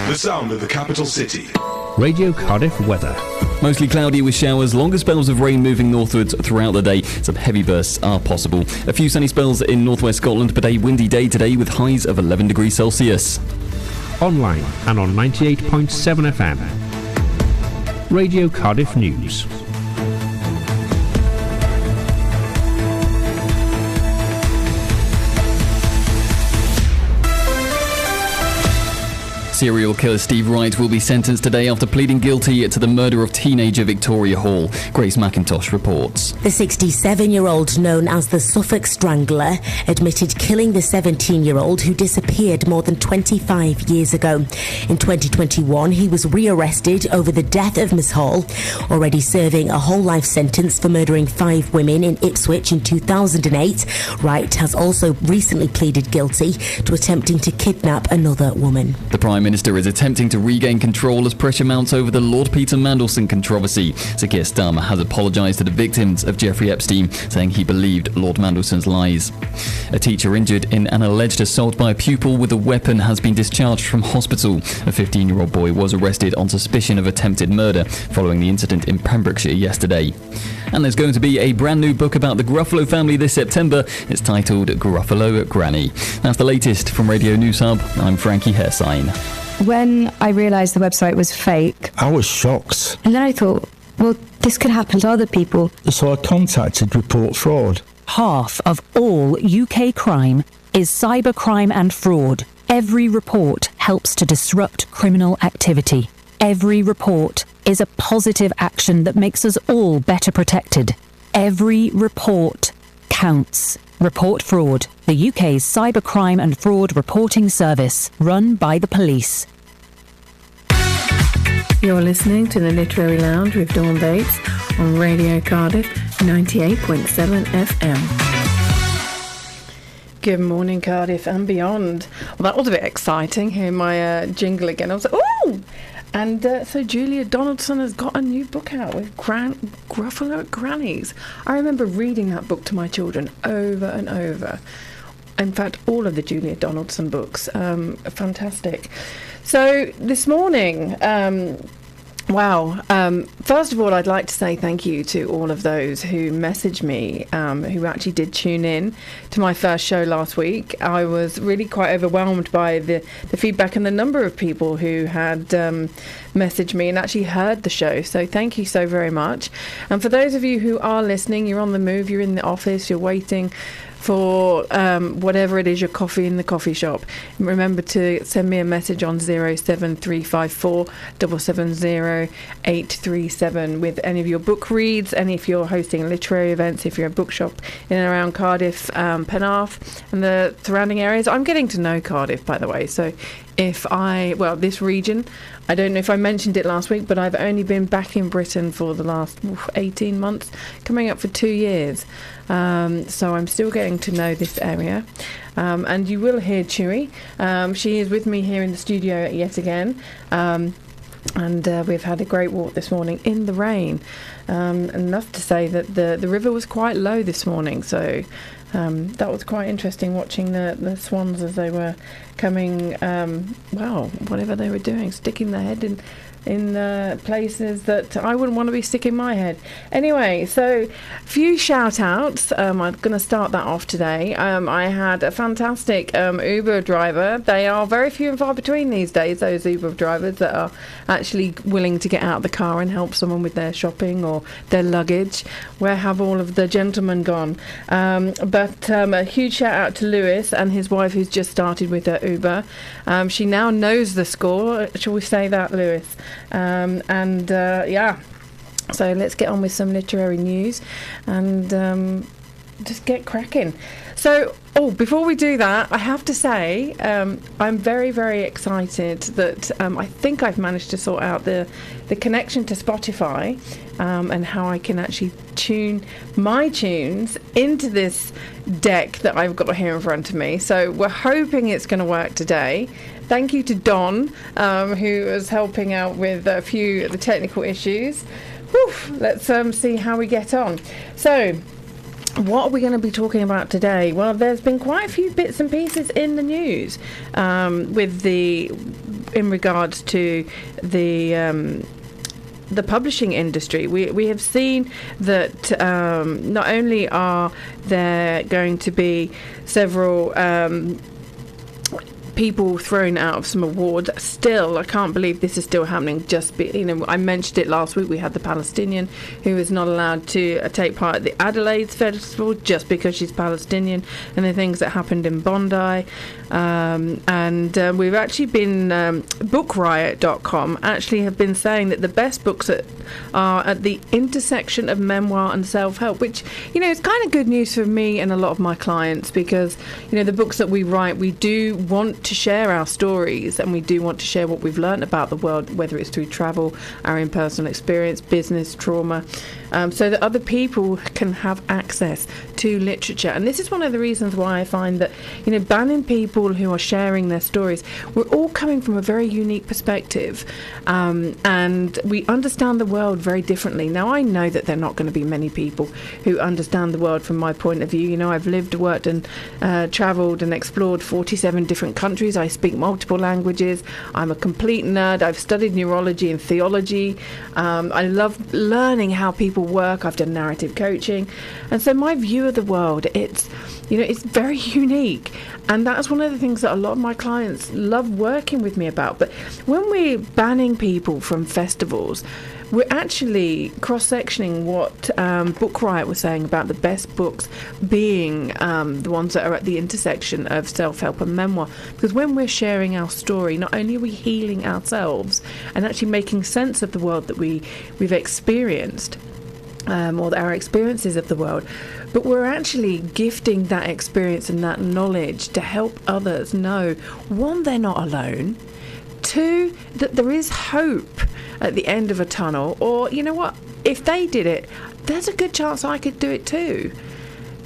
The sound of the capital city. Radio Cardiff weather. Mostly cloudy with showers, longer spells of rain moving northwards throughout the day. Some heavy bursts are possible. A few sunny spells in northwest Scotland, but a windy day today with highs of 11 degrees Celsius. Online and on 98.7 FM. Radio Cardiff News. Serial killer Steve Wright will be sentenced today after pleading guilty to the murder of teenager Victoria Hall. Grace McIntosh reports. The 67-year-old, known as the Suffolk Strangler, admitted killing the 17-year-old who disappeared more than 25 years ago. In 2021, he was rearrested over the death of Miss Hall, already serving a whole life sentence for murdering 5 women in Ipswich in 2008. Wright has also recently pleaded guilty to attempting to kidnap another woman. The Prime Minister is attempting to regain control as pressure mounts over the Lord Peter Mandelson controversy. Sir Keir Starmer has apologised to the victims of Jeffrey Epstein, saying he believed Lord Mandelson's lies. A teacher injured in an alleged assault by a pupil with a weapon has been discharged from hospital. A 15-year-old boy was arrested on suspicion of attempted murder following the incident in Pembrokeshire yesterday. And there's going to be a brand new book about the Gruffalo family this September. It's titled Gruffalo Granny. That's the latest from Radio News Hub. I'm Frankie Hersign. When I realised the website was fake, I was shocked. And then I thought, well, this could happen to other people. So I contacted Report Fraud. Half of all UK crime is cybercrime and fraud. Every report helps to disrupt criminal activity. Every report is a positive action that makes us all better protected. Every report counts. Report Fraud, the UK's cybercrime and fraud reporting service, run by the police. You're listening to the Literary Lounge with Dawn Bates on Radio Cardiff 98.7 FM. Good morning, Cardiff and beyond. Well, that was a bit exciting, hearing my jingle again. I was like, ooh! And so Julia Donaldson has got a new book out with Gruffalo Grannies. I remember reading that book to my children over and over. In fact, all of the Julia Donaldson books are fantastic. So this morning, first of all, I'd like to say thank you to all of those who messaged me, who actually did tune in to my first show last week. I was really quite overwhelmed by the feedback and the number of people who had messaged me and actually heard the show. So thank you so very much. And for those of you who are listening, you're on the move, you're in the office, you're waiting for whatever it is, your coffee in the coffee shop. Remember to send me a message on 07354 770 837 with any of your book reads, and if you're hosting literary events, if you're a bookshop in and around Cardiff, Penarth and the surrounding areas. I'm getting to know Cardiff, by the way, so this region, I don't know if I mentioned it last week, but I've only been back in Britain for the last 18 months, coming up for 2 years. So I'm still getting to know this area. And you will hear Chewy. She is with me here in the studio yet again. And we've had a great walk this morning in the rain. Enough to say that the river was quite low this morning. So that was quite interesting, watching the swans as they were coming, whatever they were doing, sticking their head in places that I wouldn't want to be sticking my head. Anyway, so few shout outs. I'm going to start that off today. I had a fantastic Uber driver. They are very few and far between these days, those Uber drivers that are actually willing to get out of the car and help someone with their shopping or their luggage. Where have all of the gentlemen gone? But a huge shout out to Lewis and his wife, who's just started with her Uber. She now knows the score. Shall we say that, Lewis? So let's get on with some literary news and just get cracking. So, before we do that, I have to say I'm very, very excited that I think I've managed to sort out the connection to Spotify and how I can actually tune my tunes into this deck that I've got here in front of me. So we're hoping it's going to work today. Thank you to Don, who was helping out with a few of the technical issues. Let's see how we get on. So, what are we going to be talking about today? Well, there's been quite a few bits and pieces in the news with the in regards to the publishing industry. We have seen that not only are there going to be several people thrown out of some awards. Still, I can't believe this is still happening. I mentioned it last week. We had the Palestinian who is not allowed to take part at the Adelaide Festival just because she's Palestinian, and the things that happened in Bondi. And we've actually been BookRiot.com actually have been saying that the best books are at the intersection of memoir and self-help, which is kind of good news for me and a lot of my clients, because the books that we write, we do want to share our stories, and we do want to share what we've learned about the world, whether it's through travel, our own personal experience, business, trauma, so that other people can have access to literature. And this is one of the reasons why I find that banning people who are sharing their stories, we're all coming from a very unique perspective, and we understand the world very differently. Now, I know that there are not going to be many people who understand the world from my point of view. I've lived, worked and travelled and explored 47 different countries. I speak multiple languages. I'm a complete nerd. I've studied neurology and theology. I love learning how people work. I've done narrative coaching, and so my view of the world, it's very unique. And that's one of the things that a lot of my clients love working with me about. But when we're banning people from festivals, we're actually cross-sectioning what Book Riot was saying about the best books being the ones that are at the intersection of self-help and memoir. Because when we're sharing our story, not only are we healing ourselves and actually making sense of the world that we've experienced, or our experiences of the world, but we're actually gifting that experience and that knowledge to help others know, one, they're not alone, two, that there is hope at the end of a tunnel, or if they did it, there's a good chance I could do it too.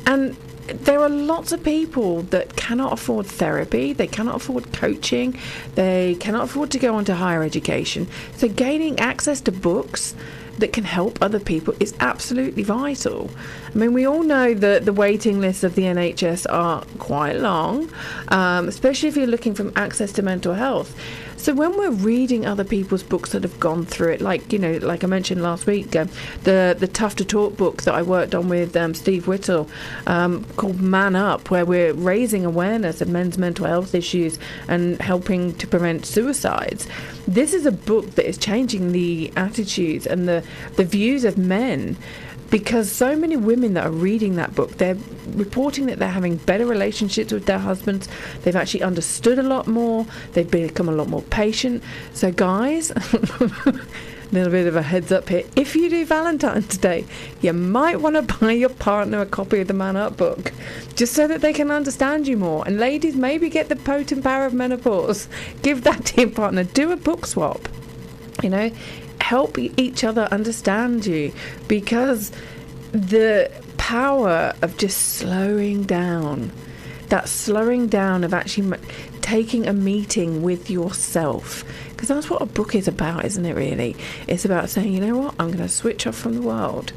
And there are lots of people that cannot afford therapy, they cannot afford coaching, they cannot afford to go on to higher education, so gaining access to books that can help other people is absolutely vital. I mean, we all know that the waiting lists of the NHS are quite long, especially if you're looking for access to mental health. So when we're reading other people's books that have gone through it, like I mentioned last week, the Tough to Talk book that I worked on with Steve Whittle, called Man Up, where we're raising awareness of men's mental health issues and helping to prevent suicides. This is a book that is changing the attitudes and the views of men, because so many women that are reading that book, they're reporting that they're having better relationships with their husbands. They've actually understood a lot more. They've become a lot more patient. So guys, a little bit of a heads up here. If you do Valentine's Day, you might want to buy your partner a copy of the Man Up book, just so that they can understand you more. And ladies, maybe get the Potent Power of Menopause. Give that to your partner. Do a book swap. Help each other understand you, because the power of just slowing down, that slowing down of actually taking a meeting with yourself, because that's what a book is about, isn't it, really? It's about saying, you know what, I'm going to switch off from the world.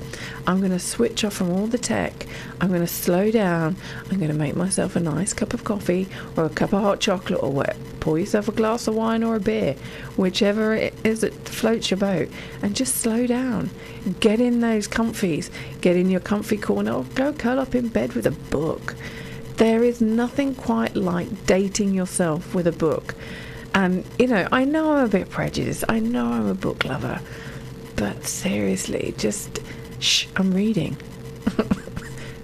I'm going to switch off from all the tech. I'm going to slow down. I'm going to make myself a nice cup of coffee or a cup of hot chocolate, or pour yourself a glass of wine or a beer, whichever it is that floats your boat, and just slow down. Get in those comfies. Get in your comfy corner, or go curl up in bed with a book. There is nothing quite like dating yourself with a book. And, I know I'm a bit prejudiced. I know I'm a book lover. But seriously, just, I'm reading.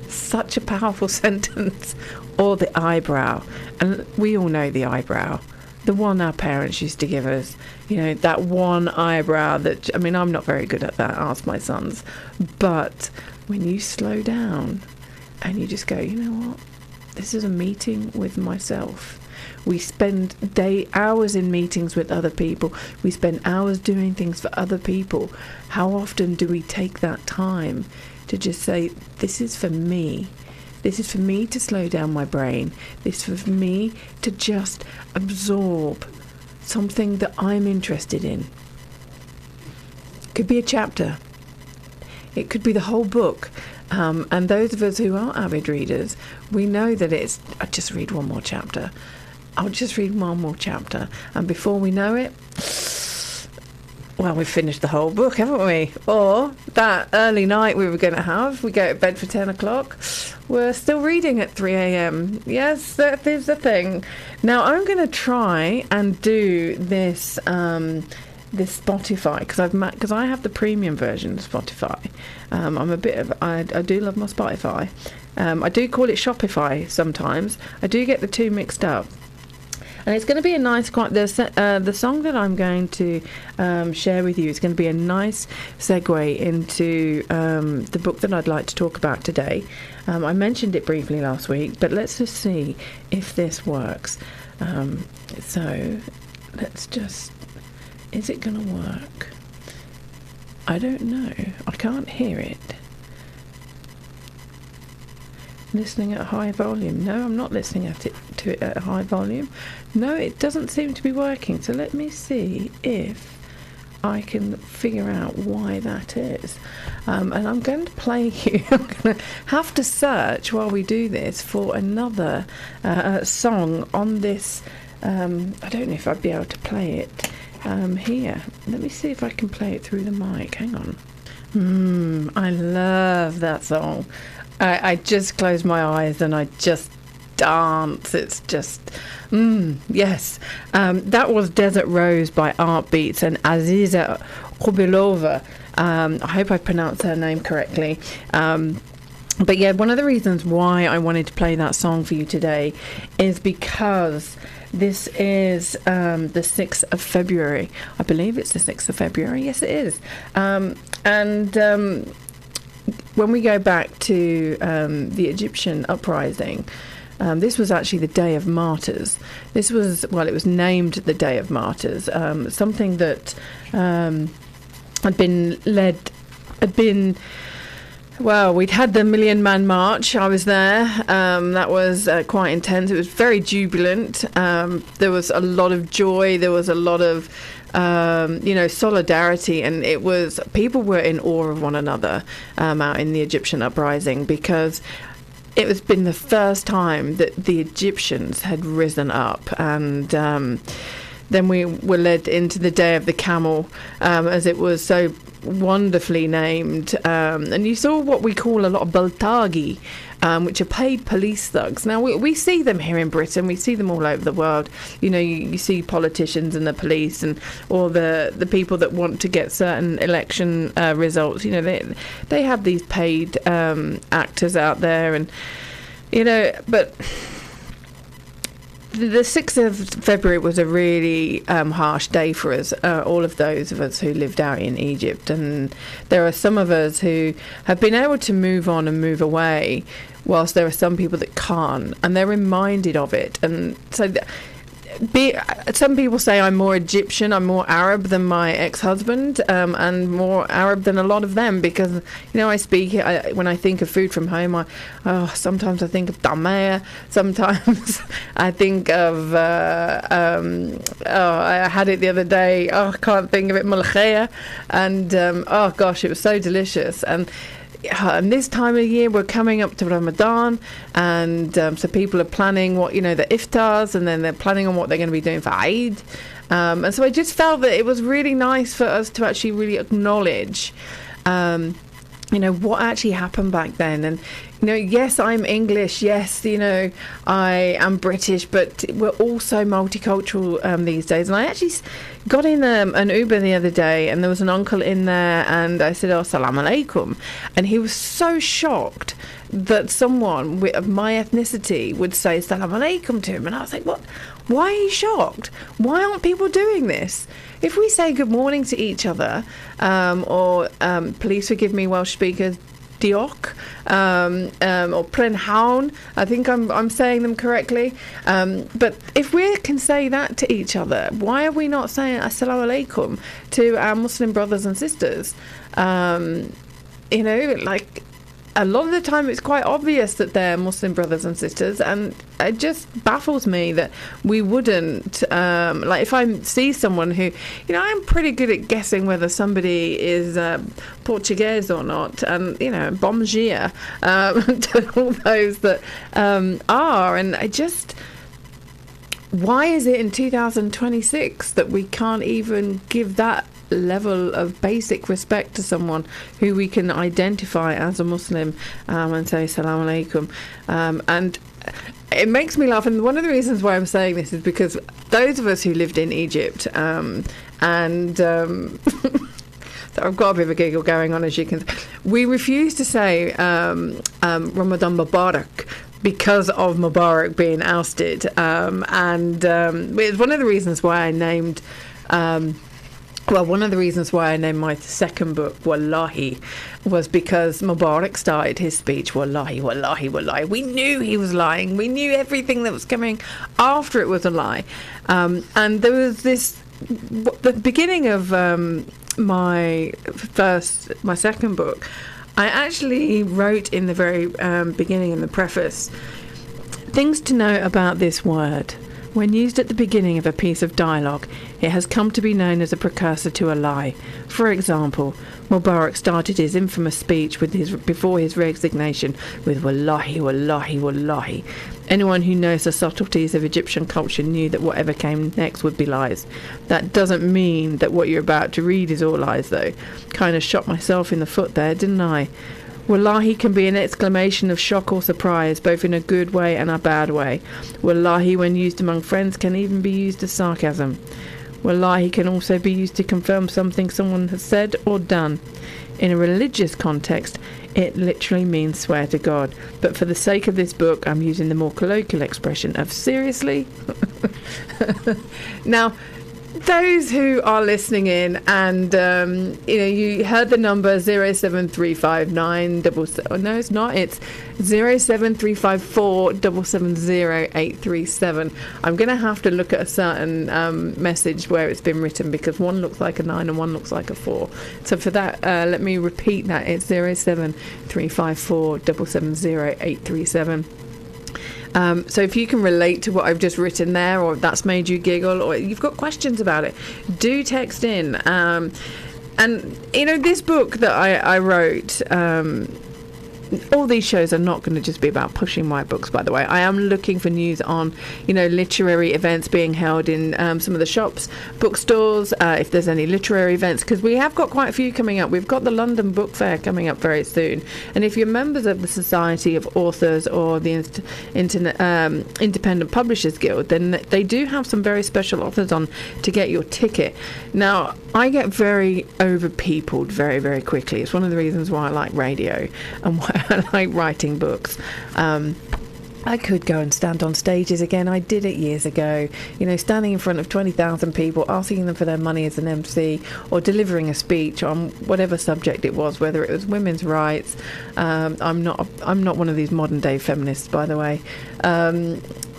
Such a powerful sentence. Or the eyebrow. And we all know the eyebrow. The one our parents used to give us. That one eyebrow that, I'm not very good at that. Ask my sons. But when you slow down and you just go, you know what? This is a meeting with myself. We spend hours in meetings with other people. We spend hours doing things for other people. How often do we take that time to just say, this is for me. This is for me to slow down my brain. This is for me to just absorb something that I'm interested in. It could be a chapter. It could be the whole book. And those of us who are avid readers, we know that I just read one more chapter. I'll just read one more chapter, and before we know it, well, we've finished the whole book, haven't we? Or that early night we were going to have, we go to bed for 10 o'clock, we're still reading at 3 a.m. Yes, that is the thing. Now, I'm going to try and do this this Spotify, because I have the premium version of Spotify. I do love my Spotify. I do call it Shopify sometimes. I do get the two mixed up. And it's going to be a nice, the song that I'm going to share with you is going to be a nice segue into the book that I'd like to talk about today. I mentioned it briefly last week, but let's just see if this works. So let's just, is it going to work? I don't know. I can't hear it. Listening at high volume. No, I'm not listening to it at high volume. No, it doesn't seem to be working. So let me see if I can figure out why that is. And I'm going to play you. I'm going to have to search while we do this for another song on this. I don't know if I'd be able to play it here. Let me see if I can play it through the mic. Hang on. I love that song. I just close my eyes and I just dance. It's just, yes. That was Desert Rose by Art Beats and Aziza Khubilova. I hope I pronounced her name correctly. But yeah, one of the reasons why I wanted to play that song for you today is because this is the 6th of February. I believe it's the 6th of February. Yes, it is. When we go back to the Egyptian uprising, this was actually the Day of Martyrs. This was, well, it was named the Day of Martyrs, something that well, we'd had the Million Man March. I was there. That was quite intense. It was very jubilant. There was a lot of joy. There was a lot of solidarity, and it was, people were in awe of one another out in the Egyptian uprising, because it was been the first time that the Egyptians had risen up. And then we were led into the Day of the Camel, as it was so wonderfully named, and you saw what we call a lot of baltagi, which are paid police thugs. Now we see them here in Britain, we see them all over the world. You see politicians and the police and all the people that want to get certain election results. They have these paid actors out there, and but the 6th of February was a really harsh day for us, all of those of us who lived out in Egypt. And there are some of us who have been able to move on and move away, whilst there are some people that can't, and they're reminded of it. And so some people say I'm more Egyptian, I'm more Arab than my ex-husband, and more Arab than a lot of them, because when I think of food from home, sometimes I think of tamaya, sometimes I think of I had it the other day, I can't think of it, malkhaya, and oh gosh, it was so delicious. And this time of year we're coming up to Ramadan, and so people are planning what the iftars, and then they're planning on what they're going to be doing for Eid, and so I just felt that it was really nice for us to actually really acknowledge what actually happened back then. And yes, I'm English, yes, I am British, but we're also multicultural these days. And I actually got in an Uber the other day, and there was an uncle in there, and I said, Assalamu alaikum, and he was so shocked that someone of my ethnicity would say Assalamu alaikum to him. And I was like, what? Why are you shocked? Why aren't people doing this? If we say good morning to each other, or please forgive me, Welsh speakers, diolch, or prynhawn, I think I'm saying them correctly. But if we can say that to each other, why are we not saying assalamu alaikum to our Muslim brothers and sisters? A lot of the time it's quite obvious that they're Muslim brothers and sisters, and it just baffles me that we wouldn't, if I see someone who, I'm pretty good at guessing whether somebody is Portuguese or not, and, bom dia, to all those that are, and I just, why is it in 2026 that we can't even give that level of basic respect to someone who we can identify as a Muslim and say Assalamu alaikum? And it makes me laugh, and one of the reasons why I'm saying this is because those of us who lived in Egypt so I've got a bit of a giggle going on, as you can. We refuse to say Ramadan Mubarak because of Mubarak being ousted, it's one of the reasons why I named. One of the reasons why I named my second book Wallahi was because Mubarak started his speech, Wallahi, Wallahi, Wallahi. We knew he was lying. We knew everything that was coming after it was a lie. And there was the beginning of my second book, I actually wrote in the very beginning, in the preface, things to know about this word. When used at the beginning of a piece of dialogue, it has come to be known as a precursor to a lie. For example, Mubarak started his infamous speech before his resignation with Wallahi, Wallahi, Wallahi. Anyone who knows the subtleties of Egyptian culture knew that whatever came next would be lies. That doesn't mean that what you're about to read is all lies, though. Kind of shot myself in the foot there, didn't I? Wallahi can be an exclamation of shock or surprise, both in a good way and a bad way. Wallahi, when used among friends, can even be used as sarcasm. Wallahi can also be used to confirm something someone has said or done. In a religious context, it literally means swear to God. But for the sake of this book, I'm using the more colloquial expression of seriously? Now, those who are listening in and, you heard the number 07359 no, it's not. It's 07354 770837. I'm going to have to look at a certain message where it's been written because one looks like a 9 and one looks like a 4. So for that, let me repeat that. It's 07354 770837. So if you can relate to what I've just written there, or that's made you giggle, or you've got questions about it, do text in. And, this book that I wrote, all these shows are not going to just be about pushing my books, by the way. I am looking for news on, literary events being held in some of the shops, bookstores, if there's any literary events, because we have got quite a few coming up. We've got the London Book Fair coming up very soon. And if you're members of the Society of Authors or the Independent Publishers Guild, then they do have some very special offers on to get your ticket. Now, I get very over-peopled very, very quickly. It's one of the reasons why I like radio and why I like writing books. I could go and stand on stages again. I did it years ago. Standing in front of 20,000 people, asking them for their money as an MC, or delivering a speech on whatever subject it was, whether it was women's rights. I'm not one of these modern day feminists, by the way.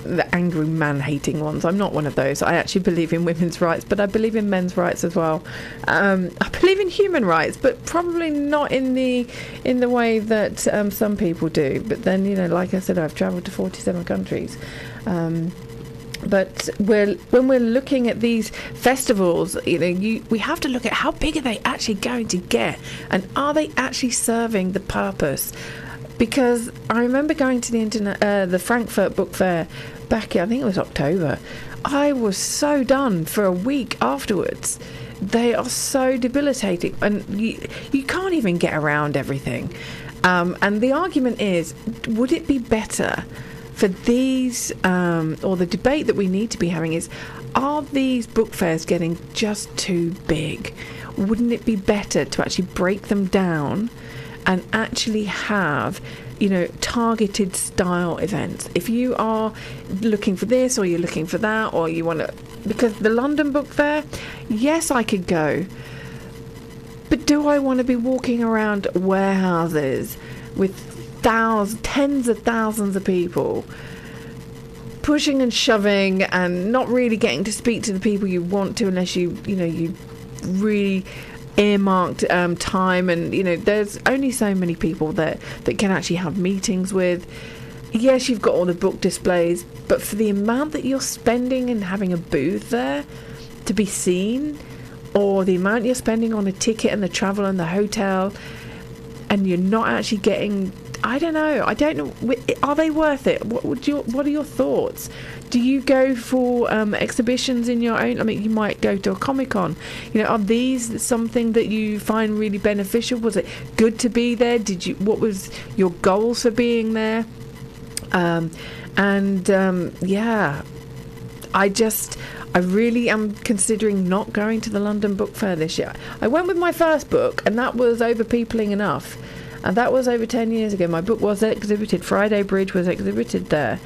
The angry man-hating ones. I'm not one of those. I actually believe in women's rights, but I believe in men's rights as well. I believe in human rights, but probably not in the way that some people do. But then, like I said, I've travelled to 47 countries. But when we're looking at these festivals, we have to look at how big are they actually going to get, and are they actually serving the purpose? Because I remember going to the Frankfurt Book Fair back in, I think it was October. I was so done for a week afterwards. They are so debilitating, and you can't even get around everything. And the argument is, would it be better for these, or the debate that we need to be having is, are these book fairs getting just too big? Wouldn't it be better to actually break them down and actually have, targeted style events? If you are looking for this, or you're looking for that, or you want to, because the London Book Fair, yes, I could go, but do I want to be walking around warehouses with tens of thousands of people pushing and shoving and not really getting to speak to the people you want to, unless you really earmarked time, and there's only so many people that can actually have meetings with. Yes, you've got all the book displays, but for the amount that you're spending and having a booth there to be seen, or the amount you're spending on a ticket and the travel and the hotel, and you're not actually getting I don't know. Are they worth it? What are your thoughts? Do you go for exhibitions in your own? I mean, you might go to a Comic-Con. Are these something that you find really beneficial? Was it good to be there? What was your goals for being there? I really am considering not going to the London Book Fair this year. I went with my first book, and that was Over Peopling Enough. And that was over 10 years ago. My book was exhibited. Friday Bridge was exhibited there.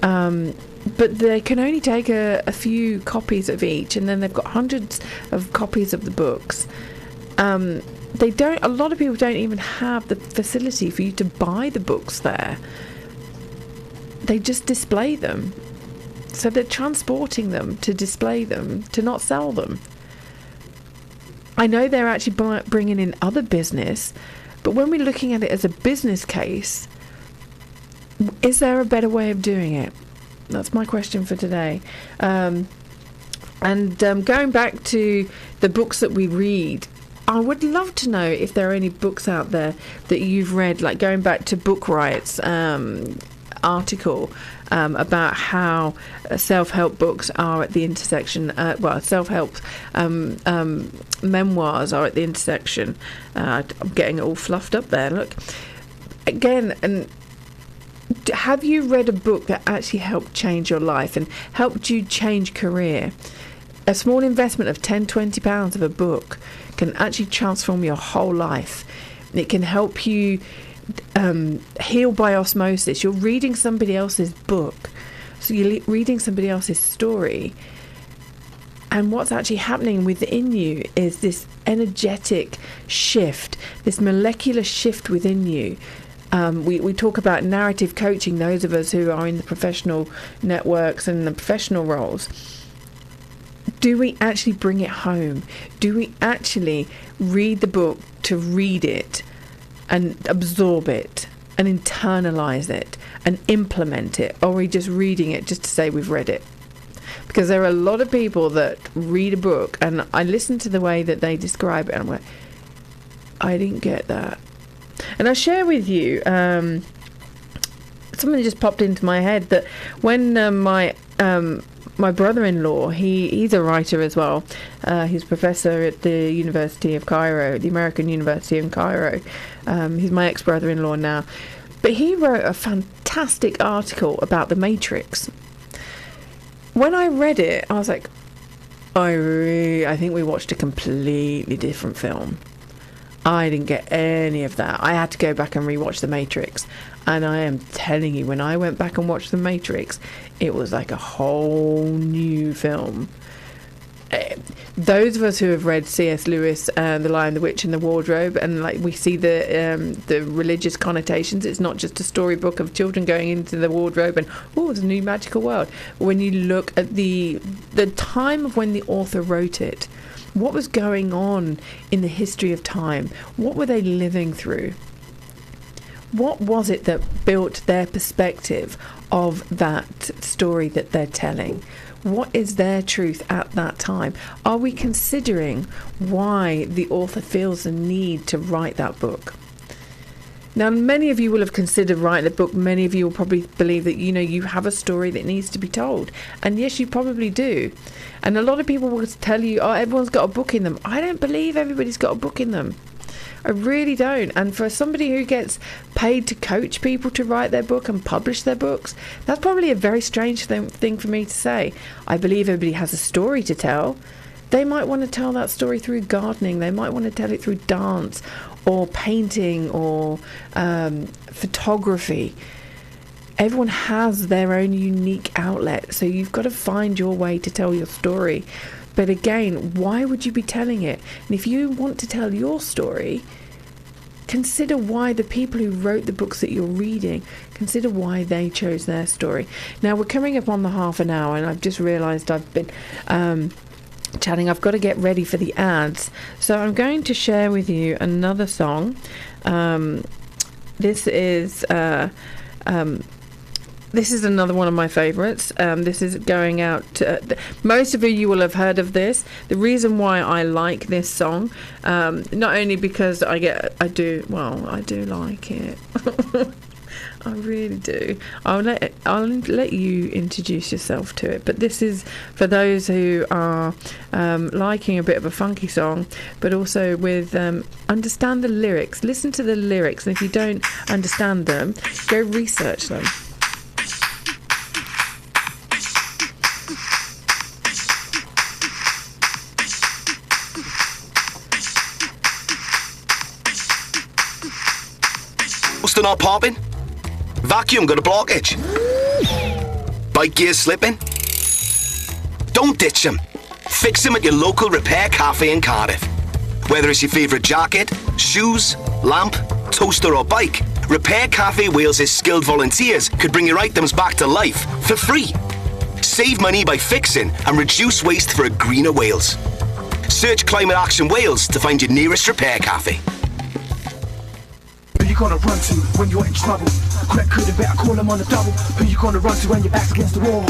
But they can only take a few copies of each, and then they've got hundreds of copies of the books. A lot of people don't even have the facility for you to buy the books there. They just display them. So they're transporting them to display them, to not sell them. I know they're actually bringing in other business, but when we're looking at it as a business case, is there a better way of doing it? That's my question for today. Going back to the books that we read, I would love to know if there are any books out there that you've read, like going back to Book Riot's article about how self-help books are at the intersection, self-help memoirs are at the intersection. I'm getting it all fluffed up there, look. Again, and have you read a book that actually helped change your life and helped you change career? A small investment of £10-20 of a book can actually transform your whole life. It can help you heal by osmosis. You're reading somebody else's book, so you're reading somebody else's story, and what's actually happening within you is this energetic shift, this molecular shift within you. We talk about narrative coaching, those of us who are in the professional networks and the professional roles. Do we actually bring it home? Do we actually read the book to read it and absorb it and internalize it and implement it? Or are we just reading it just to say we've read it? Because there are a lot of people that read a book, and I listen to the way that they describe it, and I'm like, I didn't get that. And I share with you, something just popped into my head, that when my brother-in-law, he's a writer as well. He's a professor at the University of Cairo, the American University in Cairo. He's my ex-brother-in-law now. But he wrote a fantastic article about the Matrix. When I read it, I was like, I think we watched a completely different film. I didn't get any of that. I had to go back and rewatch The Matrix. And I am telling you, when I went back and watched The Matrix, it was like a whole new film. Those of us who have read C.S. Lewis, The Lion, the Witch and the Wardrobe, and like we see the religious connotations, it's not just a storybook of children going into the wardrobe and, oh, it's a new magical world. When you look at the time of when the author wrote it, what was going on in the history of time? What were they living through? What was it that built their perspective of that story that they're telling? What is their truth at that time? Are we considering why the author feels the need to write that book? Now, many of you will have considered writing a book. Many of you will probably believe that, you have a story that needs to be told. And yes, you probably do. And a lot of people will tell you, oh, everyone's got a book in them. I don't believe everybody's got a book in them. I really don't. And for somebody who gets paid to coach people to write their book and publish their books, that's probably a very strange thing for me to say. I believe everybody has a story to tell. They might want to tell that story through gardening. They might want to tell it through dance or painting or photography. Everyone has their own unique outlet. So you've got to find your way to tell your story. But again, why would you be telling it? And if you want to tell your story, consider why the people who wrote the books that you're reading, consider why they chose their story. Now, we're coming up on the half an hour, and I've just realised I've been chatting. I've got to get ready for the ads. So I'm going to share with you another song. This is this is another one of my favourites. This is going out to... most of you will have heard of this. The reason why I like this song, not only because I do like it. I really do. I'll let you introduce yourself to it. But this is for those who are liking a bit of a funky song, but also with understand the lyrics. Listen to the lyrics, and if you don't understand them, go research them. Still not popping? Vacuum got a blockage? Bike gears slipping? Don't ditch them. Fix them at your local repair cafe in Cardiff. Whether it's your favourite jacket, shoes, lamp, toaster or bike, Repair Cafe Wales' skilled volunteers could bring your items back to life for free. Save money by fixing and reduce waste for a greener Wales. Search Climate Action Wales to find your nearest repair cafe. Who you gonna run to when you're in trouble? Crack couldn't better call them on the double. Who you gonna run to when your back's against the wall?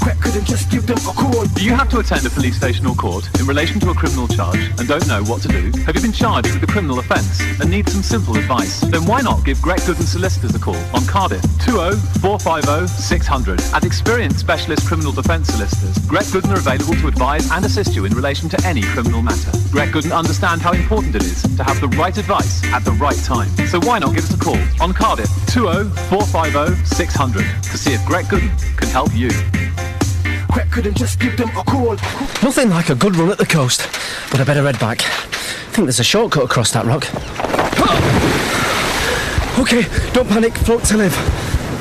Crack couldn't just give them a call. Do you have to attend a police station or court in relation to a criminal charge and don't know what to do? Have you been charged with a criminal offence and need some simple advice? Then why not give Greg Gooden Solicitors a call on Cardiff 20-450-600. As experienced specialist criminal defence solicitors, Greg Gooden are available to advise and assist you in relation to any criminal matter. Greg Gooden understand how important it is to have the right advice at the right time. So why not give us a call on Cardiff 20-450-600 to see if Greg Gooden can help you. Crack couldn't just give them a call. Nothing like a good run at the coast, but I better head back. I think there's a shortcut across that rock. Okay, don't panic, float to live.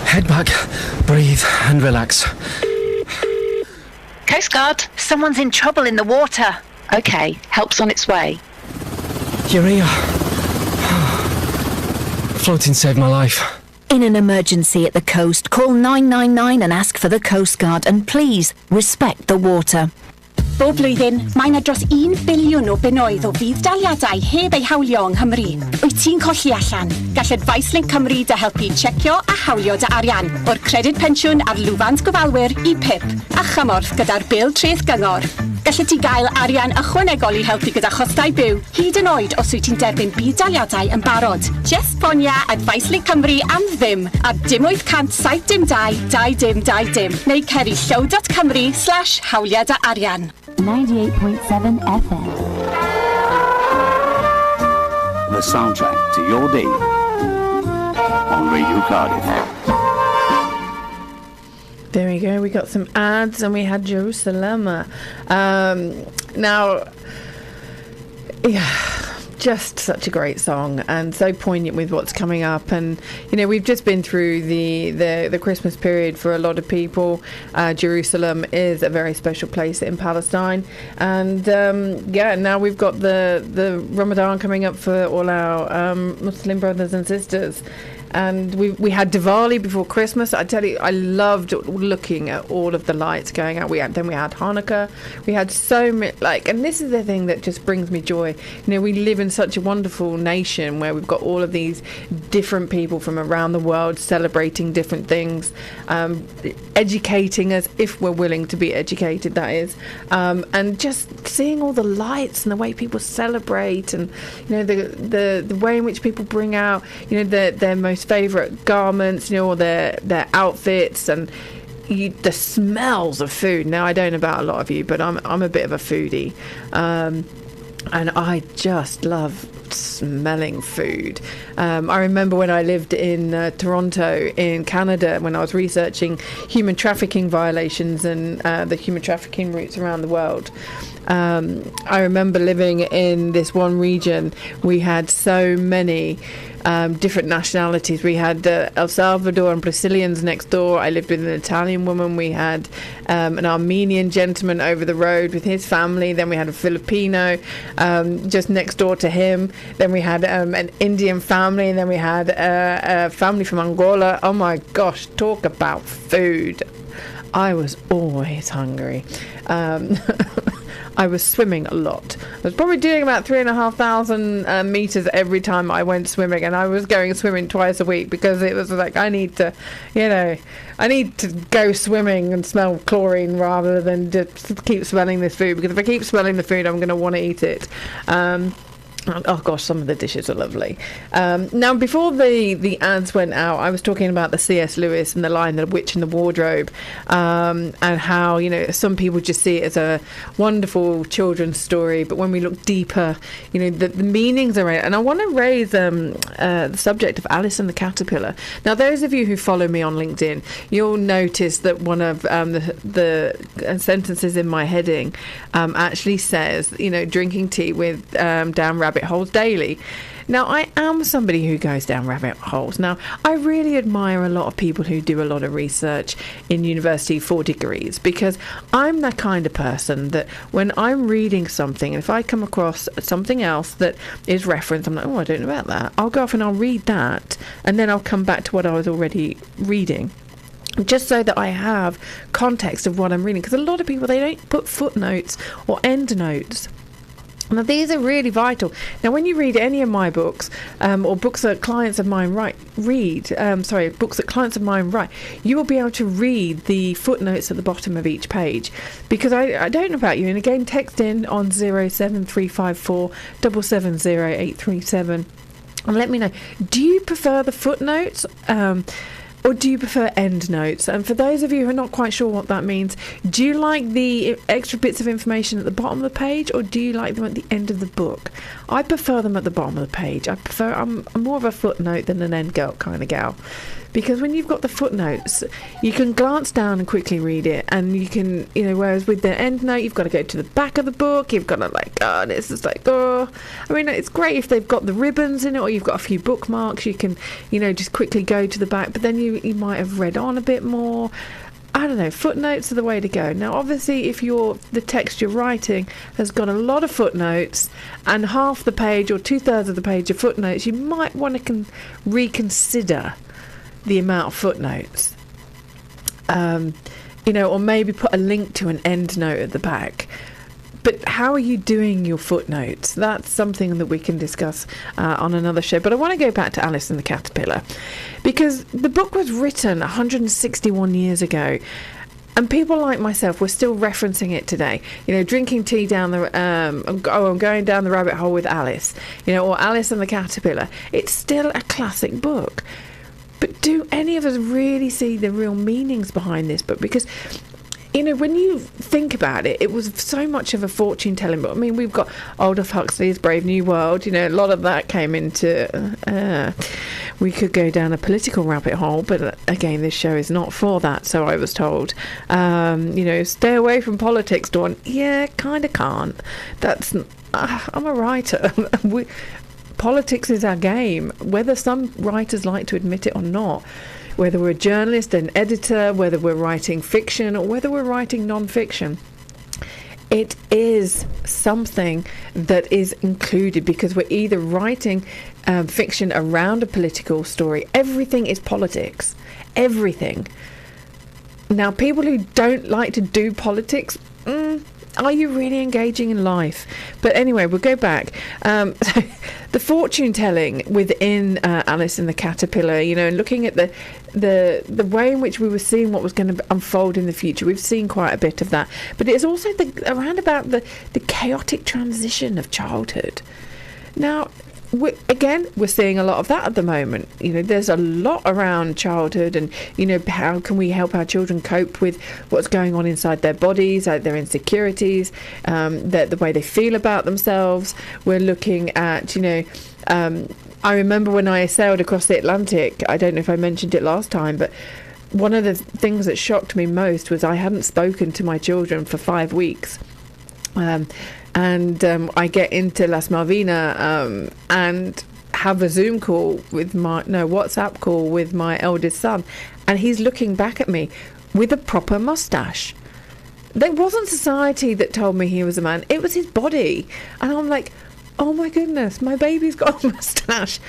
Head back, breathe and relax. Coast Guard, someone's in trouble in the water. Okay, help's on its way. You're here. Floating saved my life. In an emergency at the coast, call 999 and ask for the Coast Guard, and please respect the water. Bob blwyddyn, mae 'na dros 1 biliwn o bunnoedd o fudd daliadau heb eu hawlio yng Nghymru. Wyt ti'n colli allan? Gall Advice Link Cymru dy helpu checio a hawlio dy arian. O'r credyd pensiwn ar lwfans gofalwyr i PIP a chymorth gyda'r bil treth gyngor. Gallet ti gael arian ychwanegol i helpu gyda chostau byw, hyd yn oed os wyt ti'n derbyn byd daliadau yn barod. Just ffonia Advice Link Cymru am ddim ar 0800-722-2dim neu ceri llaw.cymru/hawliad a arian. 98.7 FM. The soundtrack to your day on Radio Cardiff. There we go. We got some ads and we had Jerusalem. Now, yeah, just such a great song and so poignant with what's coming up. And you know, we've just been through the Christmas period for a lot of people. Jerusalem is a very special place in Palestine, and now we've got the Ramadan coming up for all our Muslim brothers and sisters. And we had Diwali before Christmas. I tell you, I loved looking at all of the lights going out. Then we had Hanukkah. We had so many, and this is the thing that just brings me joy. You know, we live in such a wonderful nation where we've got all of these different people from around the world celebrating different things, educating us if we're willing to be educated, that is, and just seeing all the lights and the way people celebrate, and you know the way in which people bring out, you know, their most favourite garments, you know, or their outfits, and the smells of food. Now, I don't know about a lot of you, but I'm a bit of a foodie, and I just love smelling food. I remember when I lived in Toronto in Canada, when I was researching human trafficking violations and the human trafficking routes around the world. I remember living in this one region. We had so many different nationalities. We had El Salvador and Brazilians next door. I lived with an Italian woman. We had an Armenian gentleman over the road with his family. Then we had a Filipino just next door to him. Then we had an Indian family, and then we had a family from Angola. Oh my gosh, talk about food. I was always hungry. I was swimming a lot. I was probably doing about 3,500 meters every time I went swimming, and I was going swimming twice a week because it was like I need to go swimming and smell chlorine rather than just keep smelling this food, because if I keep smelling the food, I'm going to want to eat it. Oh gosh, some of the dishes are lovely. Now, before the ads went out, I was talking about the C.S. Lewis and the line "The Witch in the Wardrobe," and how, you know, some people just see it as a wonderful children's story, but when we look deeper, you know, the meanings are in it. And I want to raise the subject of Alice and the Caterpillar. Now, those of you who follow me on LinkedIn, you'll notice that one of the sentences in my heading actually says, you know, drinking tea with down rabbit holes daily. Now, I am somebody who goes down rabbit holes. Now, I really admire a lot of people who do a lot of research in university for degrees, because I'm that kind of person that when I'm reading something, and if I come across something else that is referenced, I'm like, oh, I don't know about that. I'll go off and I'll read that, and then I'll come back to what I was already reading, just so that I have context of what I'm reading. Because a lot of people, they don't put footnotes or endnotes. Now, these are really vital. Now, when you read any of my books, or books that clients of mine write, you will be able to read the footnotes at the bottom of each page. Because I don't know about you, and again, text in on 07354 770 and let me know, do you prefer the footnotes? Or do you prefer endnotes? And for those of you who are not quite sure what that means, do you like the extra bits of information at the bottom of the page, or do you like them at the end of the book? I prefer them at the bottom of the page. I'm more of a footnote than an end girl kind of gal. Because when you've got the footnotes, you can glance down and quickly read it, and you can, you know, whereas with the end note, you've got to go to the back of the book, you've got to it's just like, I mean, it's great if they've got the ribbons in it, or you've got a few bookmarks, you can, you know, just quickly go to the back, but then you might have read on a bit more. I don't know, footnotes are the way to go. Now, obviously, if the text you're writing has got a lot of footnotes, and half the page or 2/3 of the page are footnotes, you might want to reconsider the amount of footnotes, you know, or maybe put a link to an end note at the back. But how are you doing your footnotes? That's something that we can discuss on another show. But I want to go back to Alice and the Caterpillar, because the book was written 161 years ago, and people like myself were still referencing it today. You know, drinking tea down the I'm going down the rabbit hole with Alice, you know, or Alice and the Caterpillar. It's still a classic book. But do any of us really see the real meanings behind this book? Because, you know, when you think about it, it was so much of a fortune-telling book. I mean, we've got Aldous Huxley's Brave New World. You know, a lot of that came into... we could go down a political rabbit hole, but again, this show is not for that, so I was told. You know, stay away from politics, Dawn. Yeah, kind of can't. That's... I'm a writer. Politics is our game, whether some writers like to admit it or not. Whether we're a journalist, an editor, whether we're writing fiction, or whether we're writing non-fiction, it is something that is included, because we're either writing fiction around a political story. Everything is politics. Everything. Now, people who don't like to do politics, are you really engaging in life? But anyway, we'll go back. So the fortune telling within Alice and the Caterpillar, you know, and looking at the way in which we were seeing what was going to unfold in the future, we've seen quite a bit of that. But it's also around about the chaotic transition of childhood. Now, we're seeing a lot of that at the moment. You know, there's a lot around childhood, and, you know, how can we help our children cope with what's going on inside their bodies, their insecurities, the way they feel about themselves. We're looking at, you know, I remember when I sailed across the Atlantic, I don't know if I mentioned it last time, but one of the things that shocked me most was I hadn't spoken to my children for 5 weeks. And I get into Las Malvinas and have a Zoom call with WhatsApp call with my eldest son, and he's looking back at me with a proper mustache. There wasn't society that told me he was a man, it was his body. And I'm like, oh my goodness, my baby's got a moustache.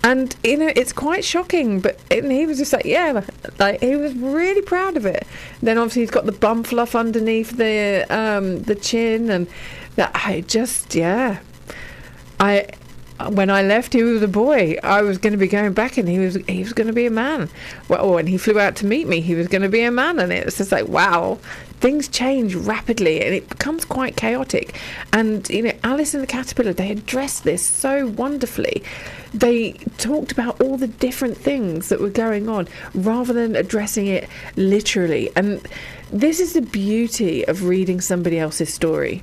And, you know, it's quite shocking, but he was just like, yeah, like he was really proud of it. Then obviously he's got the bum fluff underneath the chin, and that when I left, he was a boy. I was going to be going back, and he was going to be a man. Well, when he flew out to meet me, he was going to be a man, and it was just like, wow, things change rapidly, and it becomes quite chaotic. And, you know, Alice and the Caterpillar, they addressed this so wonderfully. They talked about all the different things that were going on rather than addressing it literally. And this is the beauty of reading somebody else's story.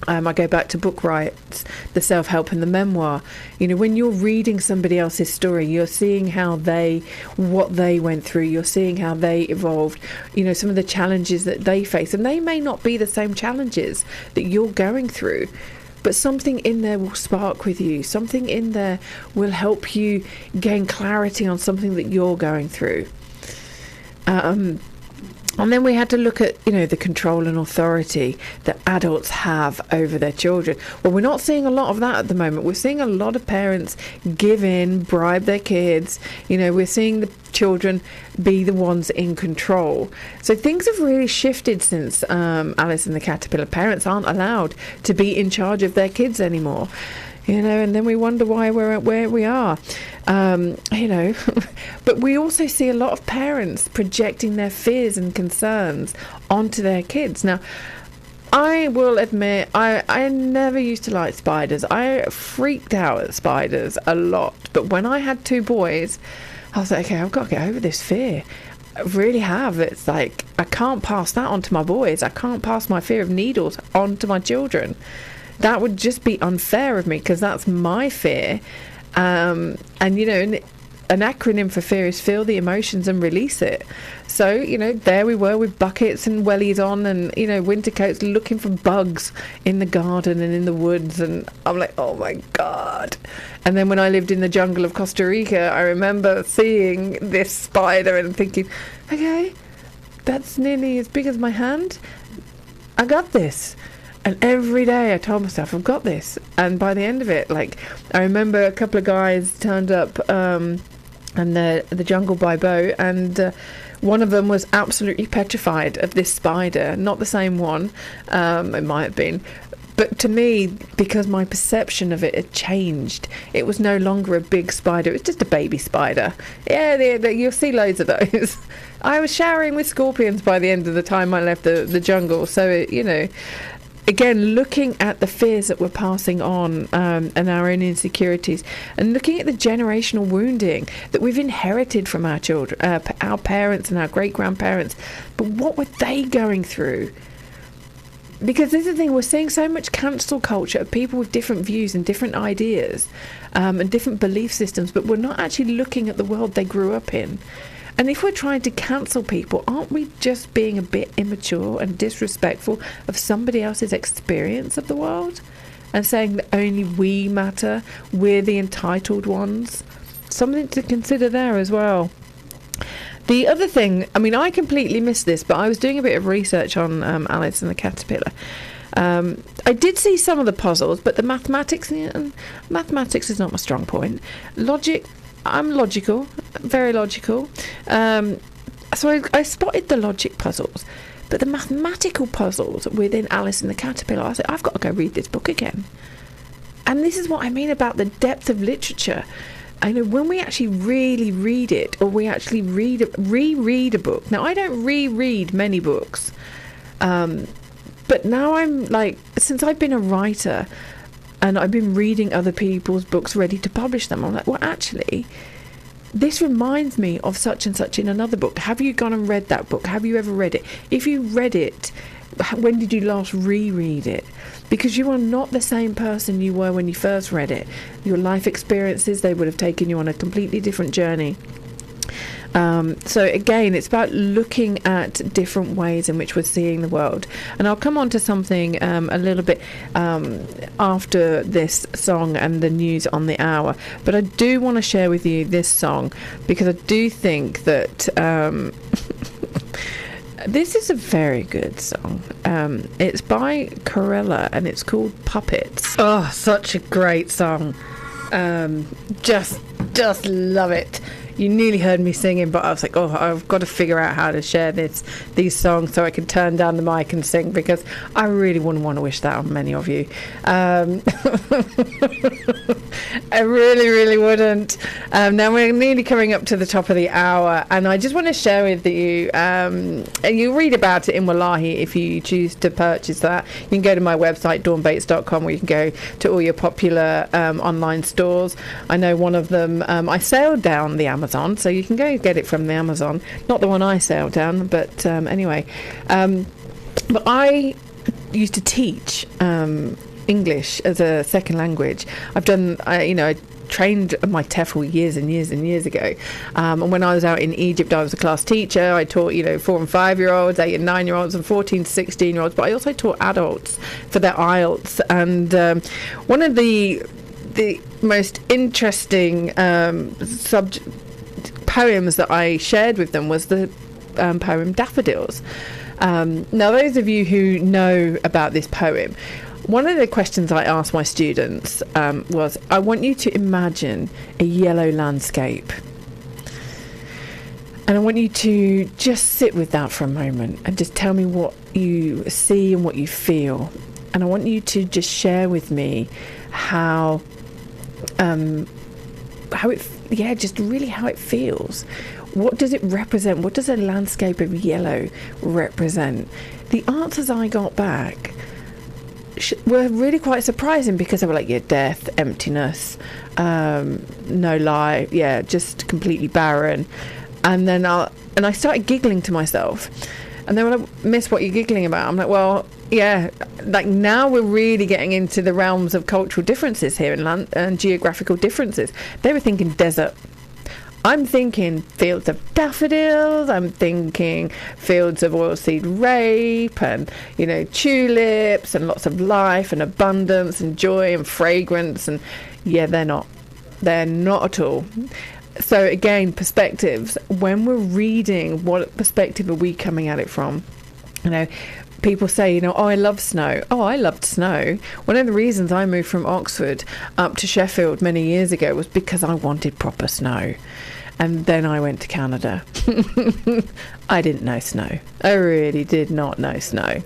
I go back to book rights, the self-help and the memoir. You know, when you're reading somebody else's story, you're seeing what they went through. You're seeing how they evolved, you know, some of the challenges that they face. And they may not be the same challenges that you're going through, but something in there will spark with you. Something in there will help you gain clarity on something that you're going through. And then we had to look at, you know, the control and authority that adults have over their children. Well, we're not seeing a lot of that at the moment. We're seeing a lot of parents give in, bribe their kids. You know, we're seeing the children be the ones in control. So things have really shifted since Alice and the Caterpillar. Parents aren't allowed to be in charge of their kids anymore. You know, and then we wonder why we're where we are, you know. But we also see a lot of parents projecting their fears and concerns onto their kids. Now, I will admit, I never used to like spiders. I freaked out at spiders a lot. But when I had 2 boys, I was like, okay, I've got to get over this fear. I really have. It's like, I can't pass that on to my boys. I can't pass my fear of needles on to my children. That would just be unfair of me, because that's my fear. And, you know, an acronym for fear is feel the emotions and release it. So, you know, there we were with buckets and wellies on and, you know, winter coats, looking for bugs in the garden and in the woods. And I'm like, oh, my God. And then when I lived in the jungle of Costa Rica, I remember seeing this spider and thinking, okay, that's nearly as big as my hand. I got this. And every day I told myself, I've got this. And by the end of it, like, I remember a couple of guys turned up and the jungle by boat, and one of them was absolutely petrified of this spider. Not the same one, it might have been. But to me, because my perception of it had changed, it was no longer a big spider. It was just a baby spider. Yeah, you'll see loads of those. I was showering with scorpions by the end of the time I left the jungle. So, you know, again, looking at the fears that we're passing on and our own insecurities, and looking at the generational wounding that we've inherited from our children, our parents and our great-grandparents. But what were they going through? Because this is the thing, we're seeing so much cancel culture of people with different views and different ideas and different belief systems, but we're not actually looking at the world they grew up in. And if we're trying to cancel people, aren't we just being a bit immature and disrespectful of somebody else's experience of the world? And saying that only we matter, we're the entitled ones? Something to consider there as well. The other thing, I mean, I completely missed this, but I was doing a bit of research on Alice and the Caterpillar. I did see some of the puzzles, but the mathematics is not my strong point. Logic, I'm logical, very logical. So I spotted the logic puzzles, but the mathematical puzzles within Alice and the Caterpillar, I said, I've got to go read this book again. And this is what I mean about the depth of literature. I know when we actually really read it, or we actually reread a book. Now, I don't reread many books, but now I'm like, since I've been a writer and I've been reading other people's books ready to publish them, I'm like, well, actually, this reminds me of such and such in another book. Have you gone and read that book? Have you ever read it? If you read it, when did you last reread it? Because you are not the same person you were when you first read it. Your life experiences, they would have taken you on a completely different journey. So again, it's about looking at different ways in which we're seeing the world. And I'll come on to something a little bit after this song and the news on the hour. But I do want to share with you this song, because I do think that This is a very good song. It's by Corella and it's called Puppets. Oh, such a great song. Just love it. You nearly heard me singing, but I was like, oh, I've got to figure out how to share these songs so I can turn down the mic and sing, because I really wouldn't want to wish that on many of you. I really, really wouldn't. Now we're nearly coming up to the top of the hour, and I just want to share with you, and you read about it in Wallahi if you choose to purchase that. You can go to my website, dawnbates.com, where you can go to all your popular online stores. I know one of them, I sailed down the Amazon, so you can go get it from the Amazon. Not the one I sailed down, but anyway. But I used to teach English as a second language. I've done, I trained my TEFL years and years and years ago. And when I was out in Egypt, I was a class teacher. I taught, 4 and 5 year olds, 8 and 9 year olds, and 14 to 16 year olds. But I also taught adults for their IELTS. And one of the most interesting poems that I shared with them was the poem Daffodils. Now, those of you who know about this poem, one of the questions I asked my students was, I want you to imagine a yellow landscape. And I want you to just sit with that for a moment and just tell me what you see and what you feel. And I want you to just share with me how it feels. What does it represent? What does a landscape of yellow represent? The answers I got back were really quite surprising, because they were like, death, emptiness, no life, just completely barren. And then I started giggling to myself, and they were like, Miss, what are you giggling about? I'm like, well, like now we're really getting into the realms of cultural differences here in land and geographical differences. They were thinking desert. I'm thinking fields of daffodils. I'm thinking fields of oilseed rape and, tulips and lots of life and abundance and joy and fragrance. And they're not. They're not at all. So again, perspectives. When we're reading, what perspective are we coming at it from? People say, I love snow. Oh, I loved snow. One of the reasons I moved from Oxford up to Sheffield many years ago was because I wanted proper snow. And then I went to Canada. I didn't know snow. I really did not know snow.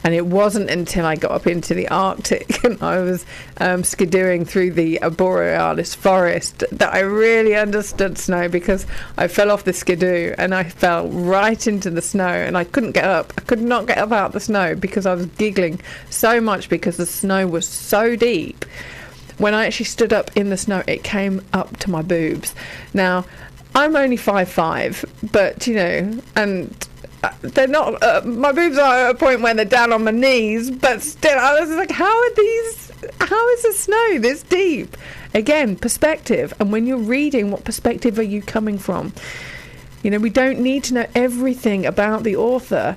And it wasn't until I got up into the Arctic and I was skidooing through the Borealis forest that I really understood snow, because I fell off the skidoo and I fell right into the snow and I couldn't get up. I could not get up out of the snow because I was giggling so much because the snow was so deep. When I actually stood up in the snow, it came up to my boobs. Now, I'm only 5'5", but, and they're not, my boobs are at a point where they're down on my knees, but still, I was like, how is the snow this deep? Again, perspective. And when you're reading, what perspective are you coming from? We don't need to know everything about the author,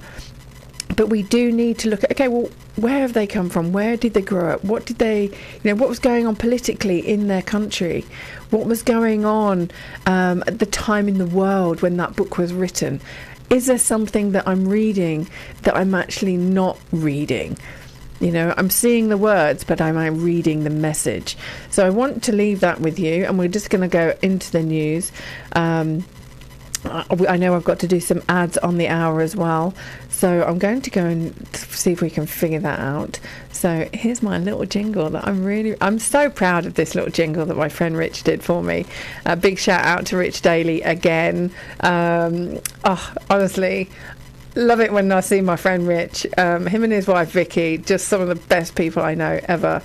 but we do need to look at, okay, well, where have they come from? Where did they grow up? What did they, what was going on politically in their country? What was going on at the time in the world when that book was written? Is there something that I'm reading that I'm actually not reading? I'm seeing the words, but am I reading the message? So I want to leave that with you, and we're just going to go into the news. I know I've got to do some ads on the hour as well, so I'm going to go and see if we can figure that out. So here's my little jingle that I'm so proud of, this little jingle that my friend Rich did for me. A big shout out to Rich Daly again. Honestly, love it when I see my friend Rich. Him and his wife Vicky, just some of the best people I know ever.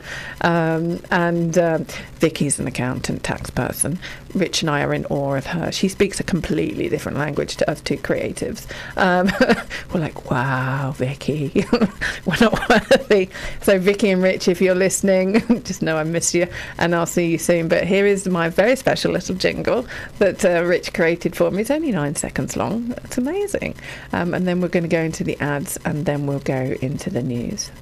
Vicky's an accountant, tax person. Rich and I are in awe of her. She speaks a completely different language to us two creatives. We're like, wow, Vicky, we're not worthy. So Vicky and Rich, if you're listening, just know I miss you, and I'll see you soon. But here is my very special little jingle that Rich created for me. It's only 9 seconds long. It's amazing. And then we're going to go into the ads, and then we'll go into the news.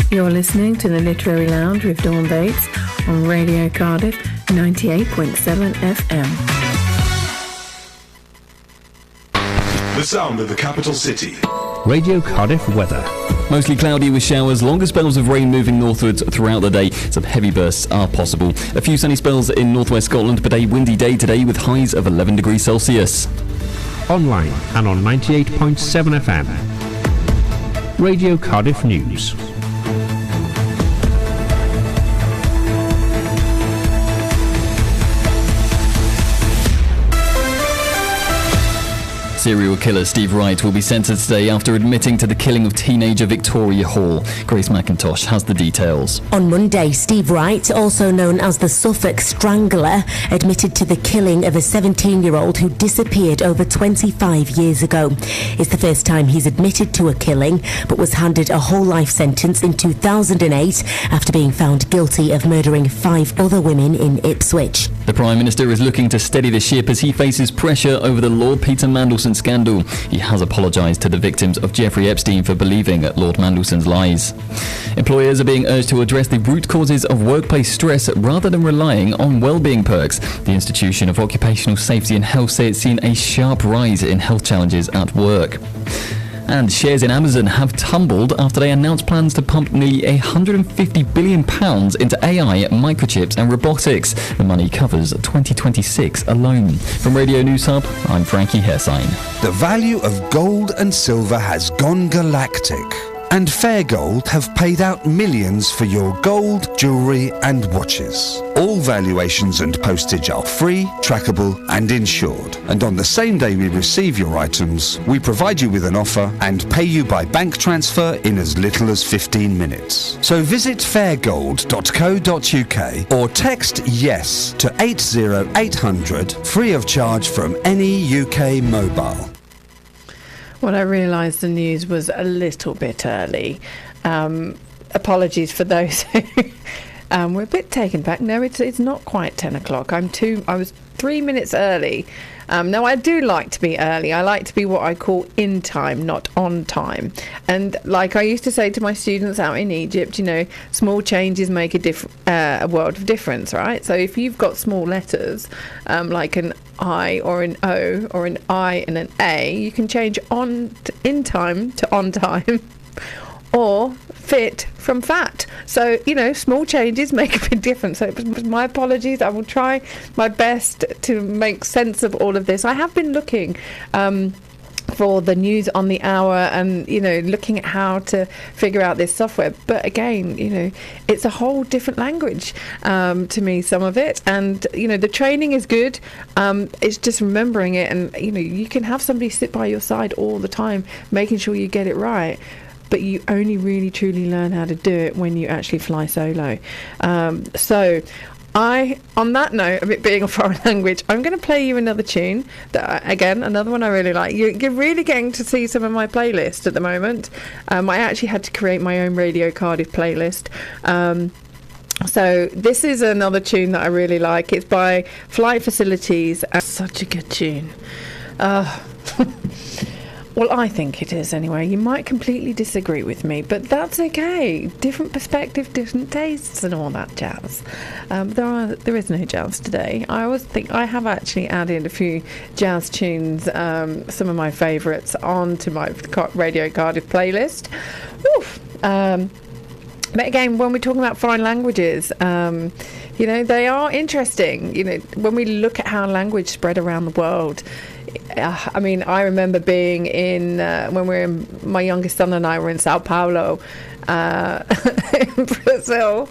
You're listening to the Literary Lounge with Dawn Bates on Radio Cardiff 98.7 FM. The sound of the capital city. Radio Cardiff weather. Mostly cloudy with showers, longer spells of rain moving northwards throughout the day. Some heavy bursts are possible. A few sunny spells in northwest Scotland, but a windy day today with highs of 11 degrees Celsius. Online and on 98.7 FM. Radio Cardiff News. Serial killer Steve Wright will be sentenced today after admitting to the killing of teenager Victoria Hall. Grace McIntosh has the details. On Monday, Steve Wright, also known as the Suffolk Strangler, admitted to the killing of a 17-year-old who disappeared over 25 years ago. It's the first time he's admitted to a killing, but was handed a whole life sentence in 2008 after being found guilty of murdering 5 other women in Ipswich. The Prime Minister is looking to steady the ship as he faces pressure over the Lord Peter Mandelson scandal. He has apologised to the victims of Jeffrey Epstein for believing Lord Mandelson's lies. Employers are being urged to address the root causes of workplace stress rather than relying on wellbeing perks. The Institution of Occupational Safety and Health say it's seen a sharp rise in health challenges at work. And shares in Amazon have tumbled after they announced plans to pump nearly £150 billion into AI, microchips and robotics. The money covers 2026 alone. From Radio News Hub, I'm Frankie Hairsign. The value of gold and silver has gone galactic, and Fair Gold have paid out millions for your gold, jewellery and watches. All valuations and postage are free, trackable and insured. And on the same day we receive your items, we provide you with an offer and pay you by bank transfer in as little as 15 minutes. So visit fairgold.co.uk or text YES to 80800 free of charge from any UK mobile. Well, I realised the news was a little bit early. Apologies for those who were a bit taken back. No, it's not quite 10 o'clock. I was 3 minutes early. Now, I do like to be early. I like to be what I call in time, not on time. And like I used to say to my students out in Egypt, you know, small changes make a world of difference, right? So if you've got small letters, like an I or an O or an I and an A, you can change in time to on time or fit from fat. So, you know, small changes make a big difference. So my apologies. I will try my best to make sense of all of this. I have been looking for the news on the hour and, you know, looking at how to figure out this software. But again, you know, it's a whole different language to me, some of it. And, you know, the training is good. It's just remembering it. And, you know, you can have somebody sit by your side all the time, making sure you get it right. But you only really truly learn how to do it when you actually fly solo. So on that note of it being a foreign language, I'm going to play you another tune that, again, another one I really like. You're really getting to see some of my playlist at the moment. I actually had to create my own Radio Cardiff playlist. So this is another tune that I really like. It's by Flight Facilities. Such a good tune. Well, I think it is anyway. You might completely disagree with me, but that's okay. Different perspective, different tastes and all that jazz. There is no jazz today. I always think I have actually added a few jazz tunes, some of my favourites, onto my Radio Cardiff playlist. But again, when we're talking about foreign languages, you know, they are interesting. You know, when we look at how language spread around the world, I mean, I remember being in, when my youngest son and I were in Sao Paulo, in Brazil,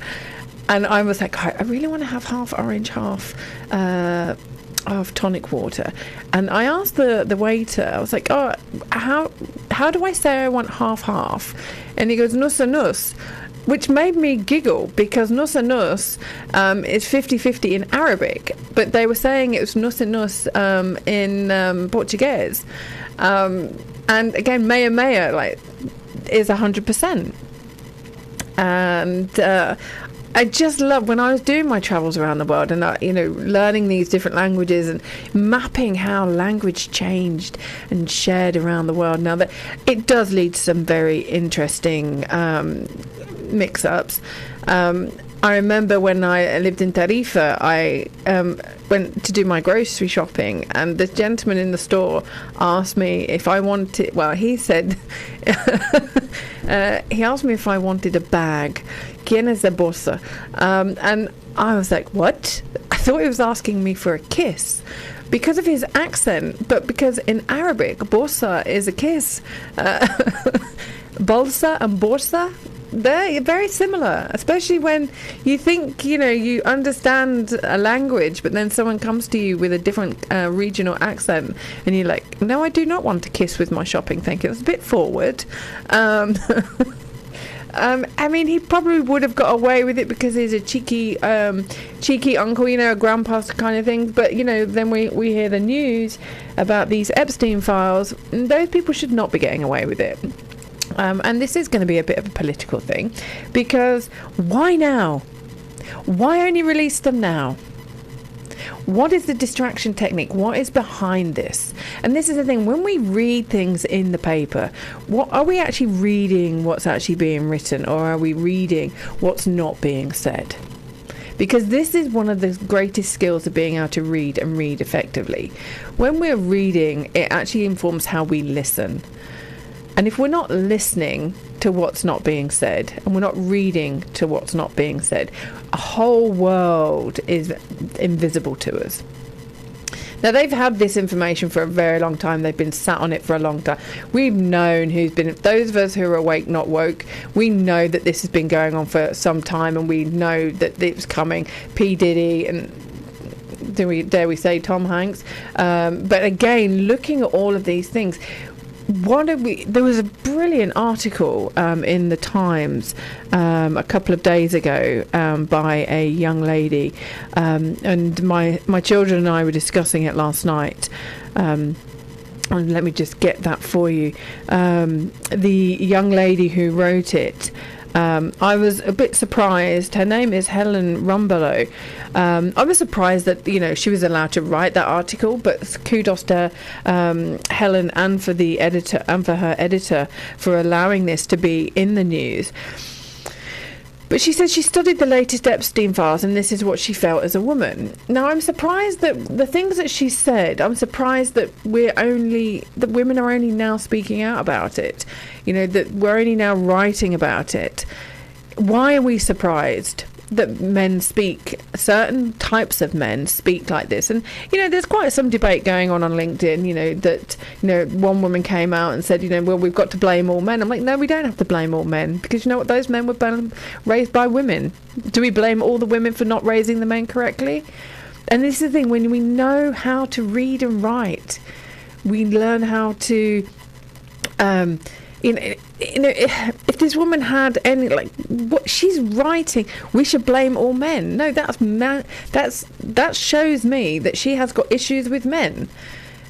and I was like, I really want to have half orange, half tonic water. And I asked the waiter, I was like, oh, how do I say I want half? And he goes, nus a nus. Which made me giggle because nus a nus is 50-50 in Arabic, but they were saying it was nus a nus in Portuguese. And again, meia like is 100%. And I just love when I was doing my travels around the world and you know, learning these different languages and mapping how language changed and shared around the world. Now that it does lead to some very interesting mix-ups. I remember when I lived in Tarifa, I went to do my grocery shopping, and the gentleman in the store asked me if I wanted, well, he said, he asked me if I wanted a bag. ¿Quién es de bolsa? And I was like, what? I thought he was asking me for a kiss because of his accent, but because in Arabic, bolsa is a kiss. Bolsa and borsa, they're very similar, especially when you think, you understand a language, but then someone comes to you with a different regional accent, and you're like, no, I do not want to kiss with my shopping, thank you. It's a bit forward. I mean, he probably would have got away with it because he's a cheeky uncle, a grandpa's kind of thing. But, then we hear the news about these Epstein files, and those people should not be getting away with it. And this is going to be a bit of a political thing, because why now? Why only release them now? What is the distraction technique? What is behind this? And this is the thing, when we read things in the paper, what are we actually reading what's actually being written, or are we reading what's not being said? Because this is one of the greatest skills of being able to read and read effectively. When we're reading, it actually informs how we listen. And if we're not listening to what's not being said, and we're not reading to what's not being said, a whole world is invisible to us. Now, they've had this information for a very long time. They've been sat on it for a long time. We've known who's been, those of us who are awake, not woke, we know that this has been going on for some time, and we know that it was coming. P. Diddy and dare we say Tom Hanks. But again, looking at all of these things, there was a brilliant article in the Times a couple of days ago by a young lady, and my children and I were discussing it last night. And let me just get that for you. The young lady who wrote it, I was a bit surprised. Her name is Helen Rumbelow. I was surprised that she was allowed to write that article, but kudos to Helen and for the editor and for her editor for allowing this to be in the news. But she said she studied the latest Epstein files, and this is what she felt as a woman. Now, I'm surprised that the things that she said, I'm surprised that that women are only now speaking out about it. That we're only now writing about it. Why are we surprised that men speak, certain types of men speak like this? And there's quite some debate going on LinkedIn, that one woman came out and said, well, we've got to blame all men. I'm like, no, we don't have to blame all men, because you know what, those men were raised by women. Do we blame all the women for not raising the men correctly? And this is the thing, when we know how to read and write, we learn how to if this woman had any, what she's writing, we should blame all men. No, that shows me that she has got issues with men.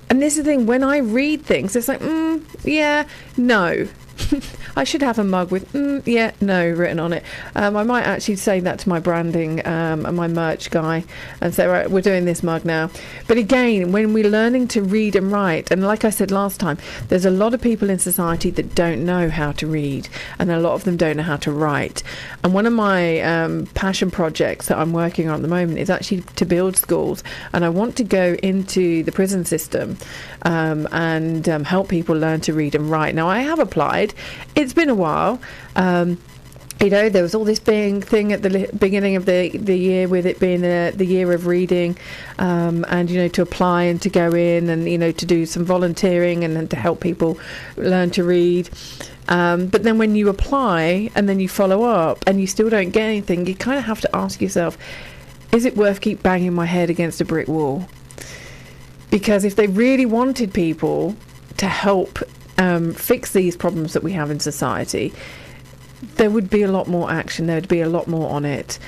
And this is the thing, when I read things, it's like, yeah, no. I should have a mug with yeah, no written on it. I might actually say that to my branding and my merch guy and say, right, we're doing this mug now. But again, when we're learning to read and write, and like I said last time, there's a lot of people in society that don't know how to read, and a lot of them don't know how to write. And one of my passion projects that I'm working on at the moment is actually to build schools, and I want to go into the prison system and help people learn to read and write. Now, I have applied. It's been a while. There was all this big thing at the beginning of the year with it being the year of reading, and to apply and to go in and to do some volunteering and to help people learn to read. But then when you apply and then you follow up and you still don't get anything, you kind of have to ask yourself, is it worth keep banging my head against a brick wall? Because if they really wanted people to help fix these problems that we have in society, there would be a lot more action, there would be a lot more on it.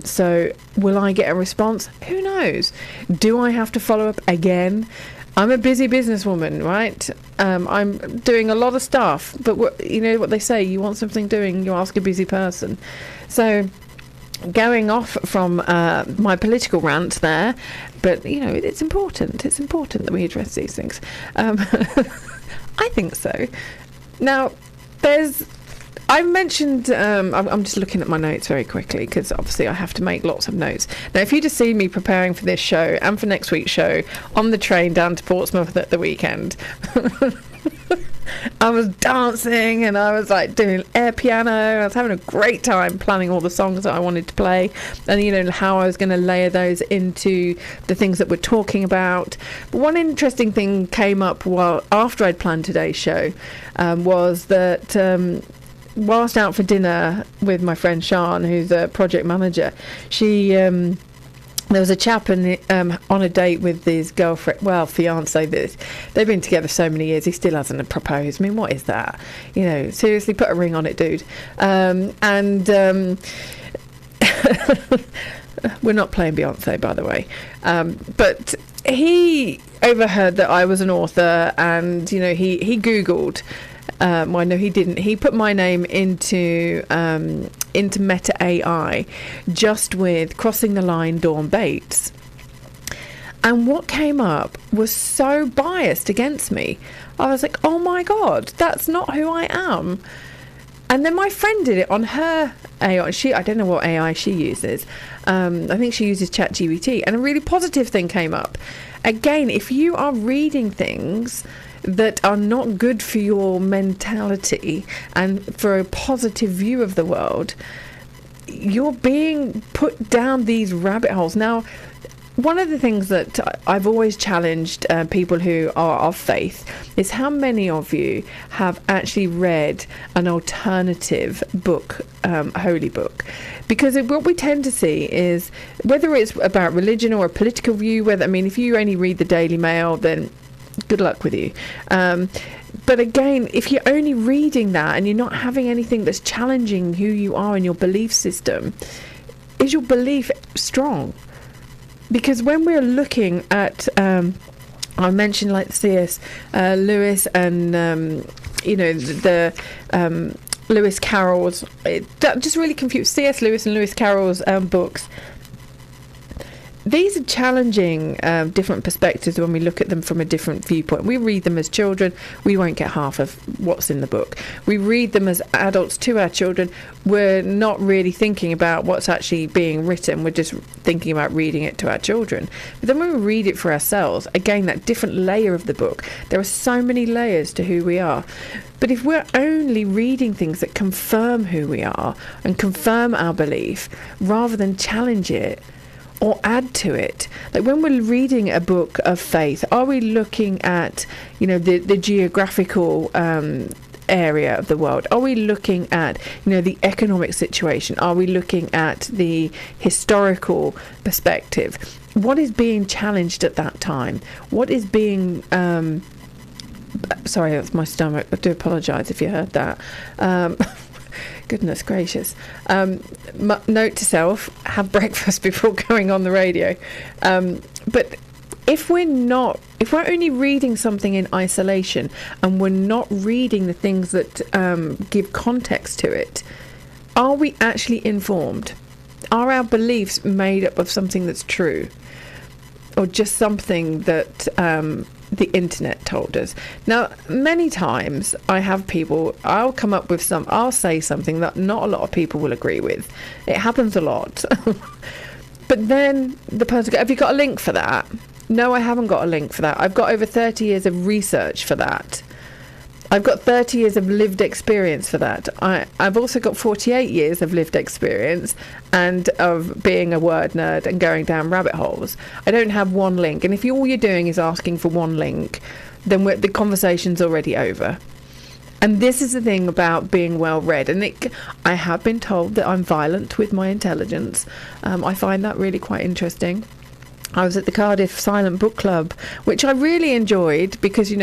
So will I get a response? Who knows? Do I have to follow up again? I'm a busy businesswoman, right? I'm doing a lot of stuff, but you know what they say, you want something doing, you ask a busy person. So going off from my political rant there, but it's important that we address these things. I think so. Now, I mentioned, I'm just looking at my notes very quickly because obviously I have to make lots of notes. Now, if you just see me preparing for this show and for next week's show on the train down to Portsmouth at the weekend, I was dancing and I was like doing air piano. I was having a great time planning all the songs that I wanted to play, and you know how I was going to layer those into the things that we're talking about. But one interesting thing came up after I'd planned today's show, was that whilst out for dinner with my friend Sean, who's a project manager, there was a chap on a date with his girlfriend, fiance. They've been together so many years, he still hasn't proposed. I mean, what is that? You know, seriously, put a ring on it, dude. We're not playing Beyonce, by the way. But he overheard that I was an author, and you know, he Googled. Well, no, he didn't. He put my name into Meta AI, just with Crossing the Line, Dawn Bates. And what came up was so biased against me. I was like, oh my God, that's not who I am. And then my friend did it on her AI. I don't know what AI she uses. I think she uses ChatGPT. And a really positive thing came up. Again, if you are reading things that are not good for your mentality and for a positive view of the world, you're being put down these rabbit holes. Now, one of the things that I've always challenged people who are of faith is how many of you have actually read an alternative book, holy book. Because what we tend to see is, whether it's about religion or a political view, if you only read the Daily Mail, then good luck with you. But again, if you're only reading that and you're not having anything that's challenging who you are and your belief system, is your belief strong? Because when we're looking at, I mentioned like C.S. Lewis and, the Lewis Carroll's, that just really confused. C.S. Lewis and Lewis Carroll's books. These are challenging different perspectives when we look at them from a different viewpoint. We read them as children, we won't get half of what's in the book. We read them as adults to our children, we're not really thinking about what's actually being written, we're just thinking about reading it to our children. But then when we read it for ourselves, again, that different layer of the book, there are so many layers to who we are. But if we're only reading things that confirm who we are and confirm our belief, rather than challenge it, or add to it, like when we're reading a book of faith, are we looking at, the geographical area of the world? Are we looking at, the economic situation? Are we looking at the historical perspective? What is being challenged at that time? What is being sorry, that's my stomach. I do apologise if you heard that. Goodness gracious. Note to self, have breakfast before going on the radio. But if we're only reading something in isolation and we're not reading the things that give context to it, are we actually informed? Are our beliefs made up of something that's true? Or just something that the internet told us? Now, many times I have people, I'll say something that not a lot of people will agree with. It happens a lot. But then the person goes, have you got a link for that? No, I haven't got a link for that. I've got over 30 years of research for that. I've got 30 years of lived experience for that. I've also got 48 years of lived experience and of being a word nerd and going down rabbit holes. I don't have one link. And if all you're doing is asking for one link, then the conversation's already over. And this is the thing about being well read. And I have been told that I'm violent with my intelligence. I find that really quite interesting. I was at the Cardiff Silent Book Club, which I really enjoyed because, I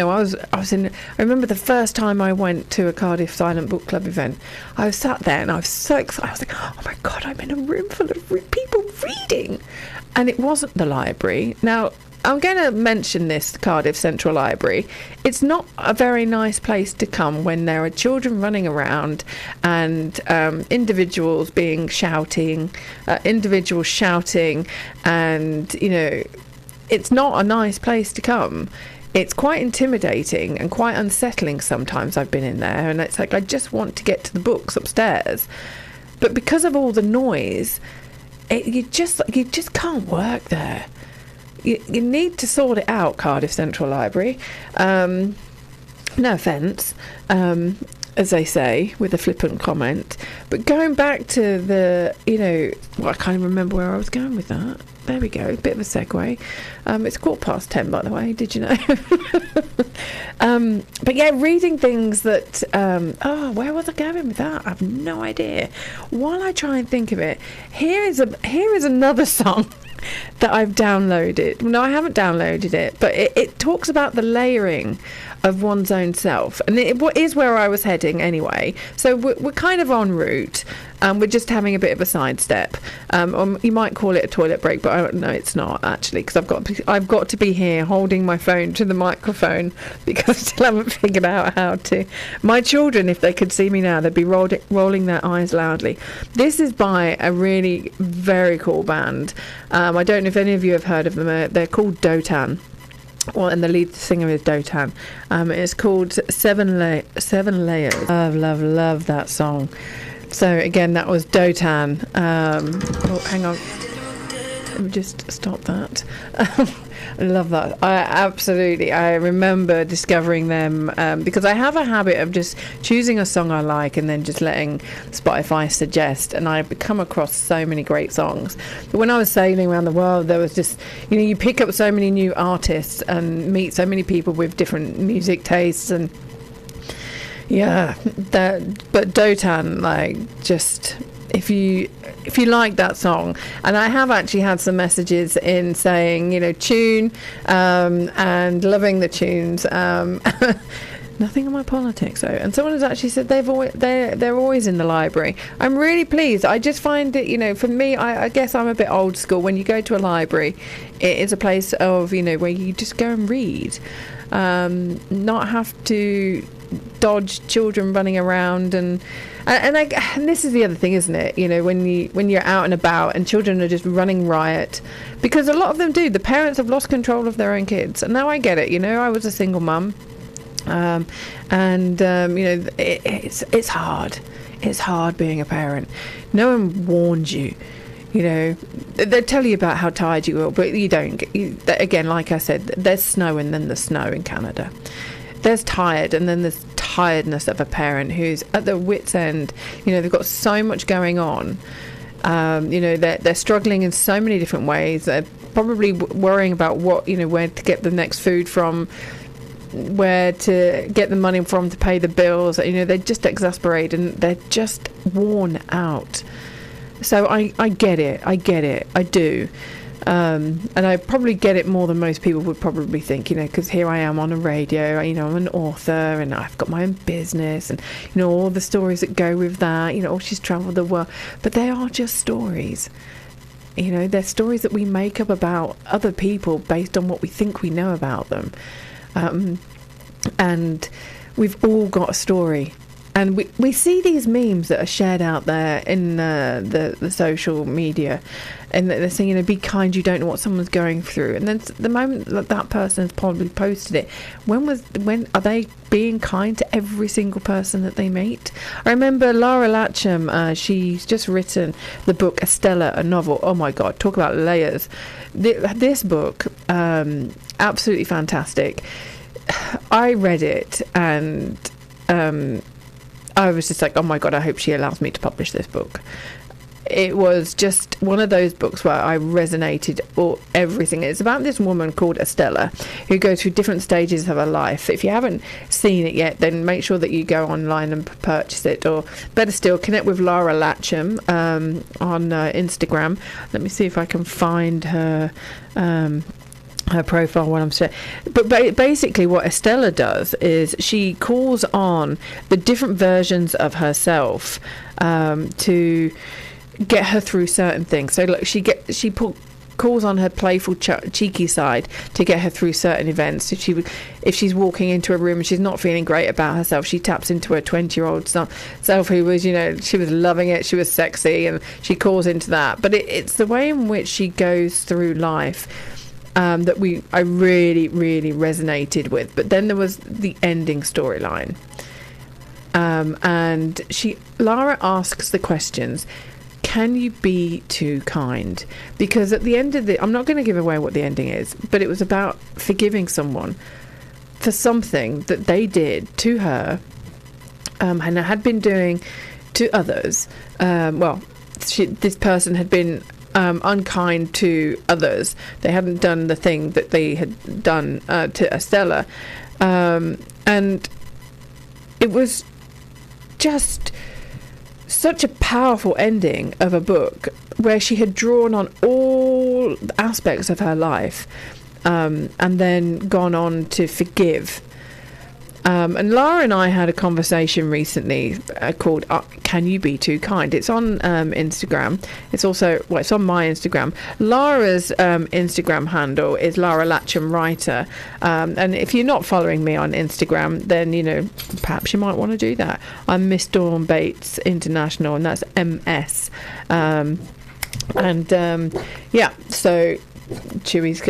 remember the first time I went to a Cardiff Silent Book Club event, I was sat there and I was so excited. I was like, oh my God, I'm in a room full of people reading. And it wasn't the library. Now, I'm going to mention this Cardiff Central Library. It's not a very nice place to come when there are children running around and individuals shouting, and, it's not a nice place to come. it's quite intimidating and quite unsettling sometimes. I've been in there and it's like I just want to get to the books upstairs, but because of all the noise, you just can't work there. You need to sort it out, Cardiff Central Library. No offence, as they say, with a flippant comment. But going back to the, I can't even remember where I was going with that. There we go, bit of a segue. It's 10:15, by the way, did you know? But yeah, reading things that, where was I going with that? I have no idea. While I try and think of it, here is another song that I've downloaded. No, I haven't downloaded it, but it talks about the layering of one's own self, and it is where I was heading anyway. So we're kind of en route. We're just having a bit of a sidestep. Or you might call it a toilet break, but I don't know, it's not actually, because I've got to be here holding my phone to the microphone because I still haven't figured out how to. My children, if they could see me now, they'd be rolling their eyes loudly. This is by a really very cool band. I don't know if any of you have heard of them. They're called Dotan. Well, and the lead singer is Dotan. It's called Seven Layers. Love that song. So again, that was Dotan. Hang on. Let me just stop that. I love that. I remember discovering them because I have a habit of just choosing a song I like and then just letting Spotify suggest, and I've come across so many great songs. But when I was sailing around the world, there was just, you pick up so many new artists and meet so many people with different music tastes, and yeah, but Dotan, if you like that song, and I have actually had some messages in saying, tune, and loving the tunes, nothing on my politics though, and someone has actually said they're always in the library. I'm really pleased. I just find it, for me, I guess I'm a bit old school. When you go to a library, it is a place of, where you just go and read, not have to dodge children running around, and this is the other thing, isn't it? When you're out and about and children are just running riot, because a lot of them do. The parents have lost control of their own kids, and now I get it. I was a single mum, it's hard. It's hard being a parent. No one warns you. They tell you about how tired you are, but you don't. Again, like I said, there's snow and then there's snow in Canada. There's tired, and then there's tiredness of a parent who's at their wits' end. They've got so much going on. They're struggling in so many different ways. They're probably worrying about where to get the next food from, where to get the money from to pay the bills. They're just exasperated and they're just worn out. So I get it. I do. And I probably get it more than most people would probably think, because here I am on a radio, I'm an author and I've got my own business and, all the stories that go with that, she's travelled the world. But they are just stories. They're stories that we make up about other people based on what we think we know about them. And we've all got a story. And we see these memes that are shared out there in the social media, and they're saying, be kind, you don't know what someone's going through. And then the moment that person has probably posted it, when are they being kind to every single person that they meet? I remember Lara Latcham, she's just written the book Estella, a novel. Oh my God, talk about layers. This book, absolutely fantastic. I read it and I was just like, oh my God, I hope she allows me to publish this book. It was just one of those books where I resonated everything. It's about this woman called Estella who goes through different stages of her life. If you haven't seen it yet, then make sure that you go online and purchase it, or better still, connect with Lara Latcham on Instagram. Let me see if I can find her profile when I'm saying. But basically what Estella does is she calls on the different versions of herself to get her through certain things. So look, she calls on her playful cheeky side to get her through certain events. If she's walking into a room and she's not feeling great about herself, she taps into her 20-year-old self who was, she was loving it, she was sexy, and she calls into that. But it's the way in which she goes through life. that I really, really resonated with. But then there was the ending storyline. And Lara asks the questions, can you be too kind? Because at the end of I'm not going to give away what the ending is, but it was about forgiving someone for something that they did to her, and had been doing to others. This person had been unkind to others. They hadn't done the thing that they had done to Estella, and it was just such a powerful ending of a book where she had drawn on all aspects of her life, and then gone on to forgive. And Lara and I had a conversation recently called Can You Be Too Kind? It's on Instagram. It's also, it's on my Instagram. Lara's Instagram handle is Lara Latcham Writer. And if you're not following me on Instagram, then, perhaps you might want to do that. I'm Miss Dawn Bates International, and that's MS. So Chewy's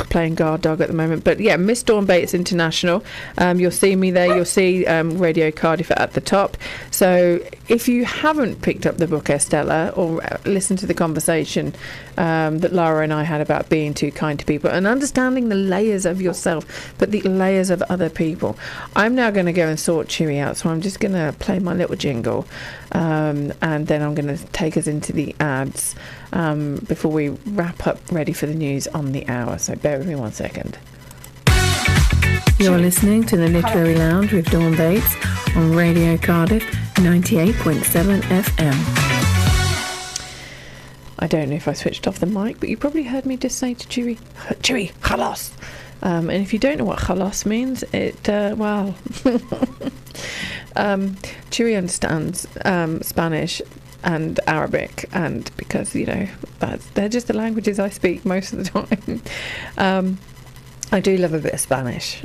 playing guard dog at the moment, but yeah, Miss Dawn Bates International. You'll see me there. You'll see Radio Cardiff at the top. So if you haven't picked up the book Estella, or listened to the conversation that Lara and I had about being too kind to people and understanding the layers of yourself, but the layers of other people, I'm now going to go and sort Chewy out. So I'm just going to play my little jingle, and then I'm going to take us into the ads before we wrap up, ready for the news on the hour. So bear with me 1 second. You're listening to the Literary Lounge with Dawn Bates on Radio Cardiff 98.7 FM. I don't know if I switched off the mic, but you probably heard me just say to Chewy, khalas. And if you don't know what khalas means, Chewy understands Spanish and Arabic, and because they're just the languages I speak most of the time. I do love a bit of Spanish.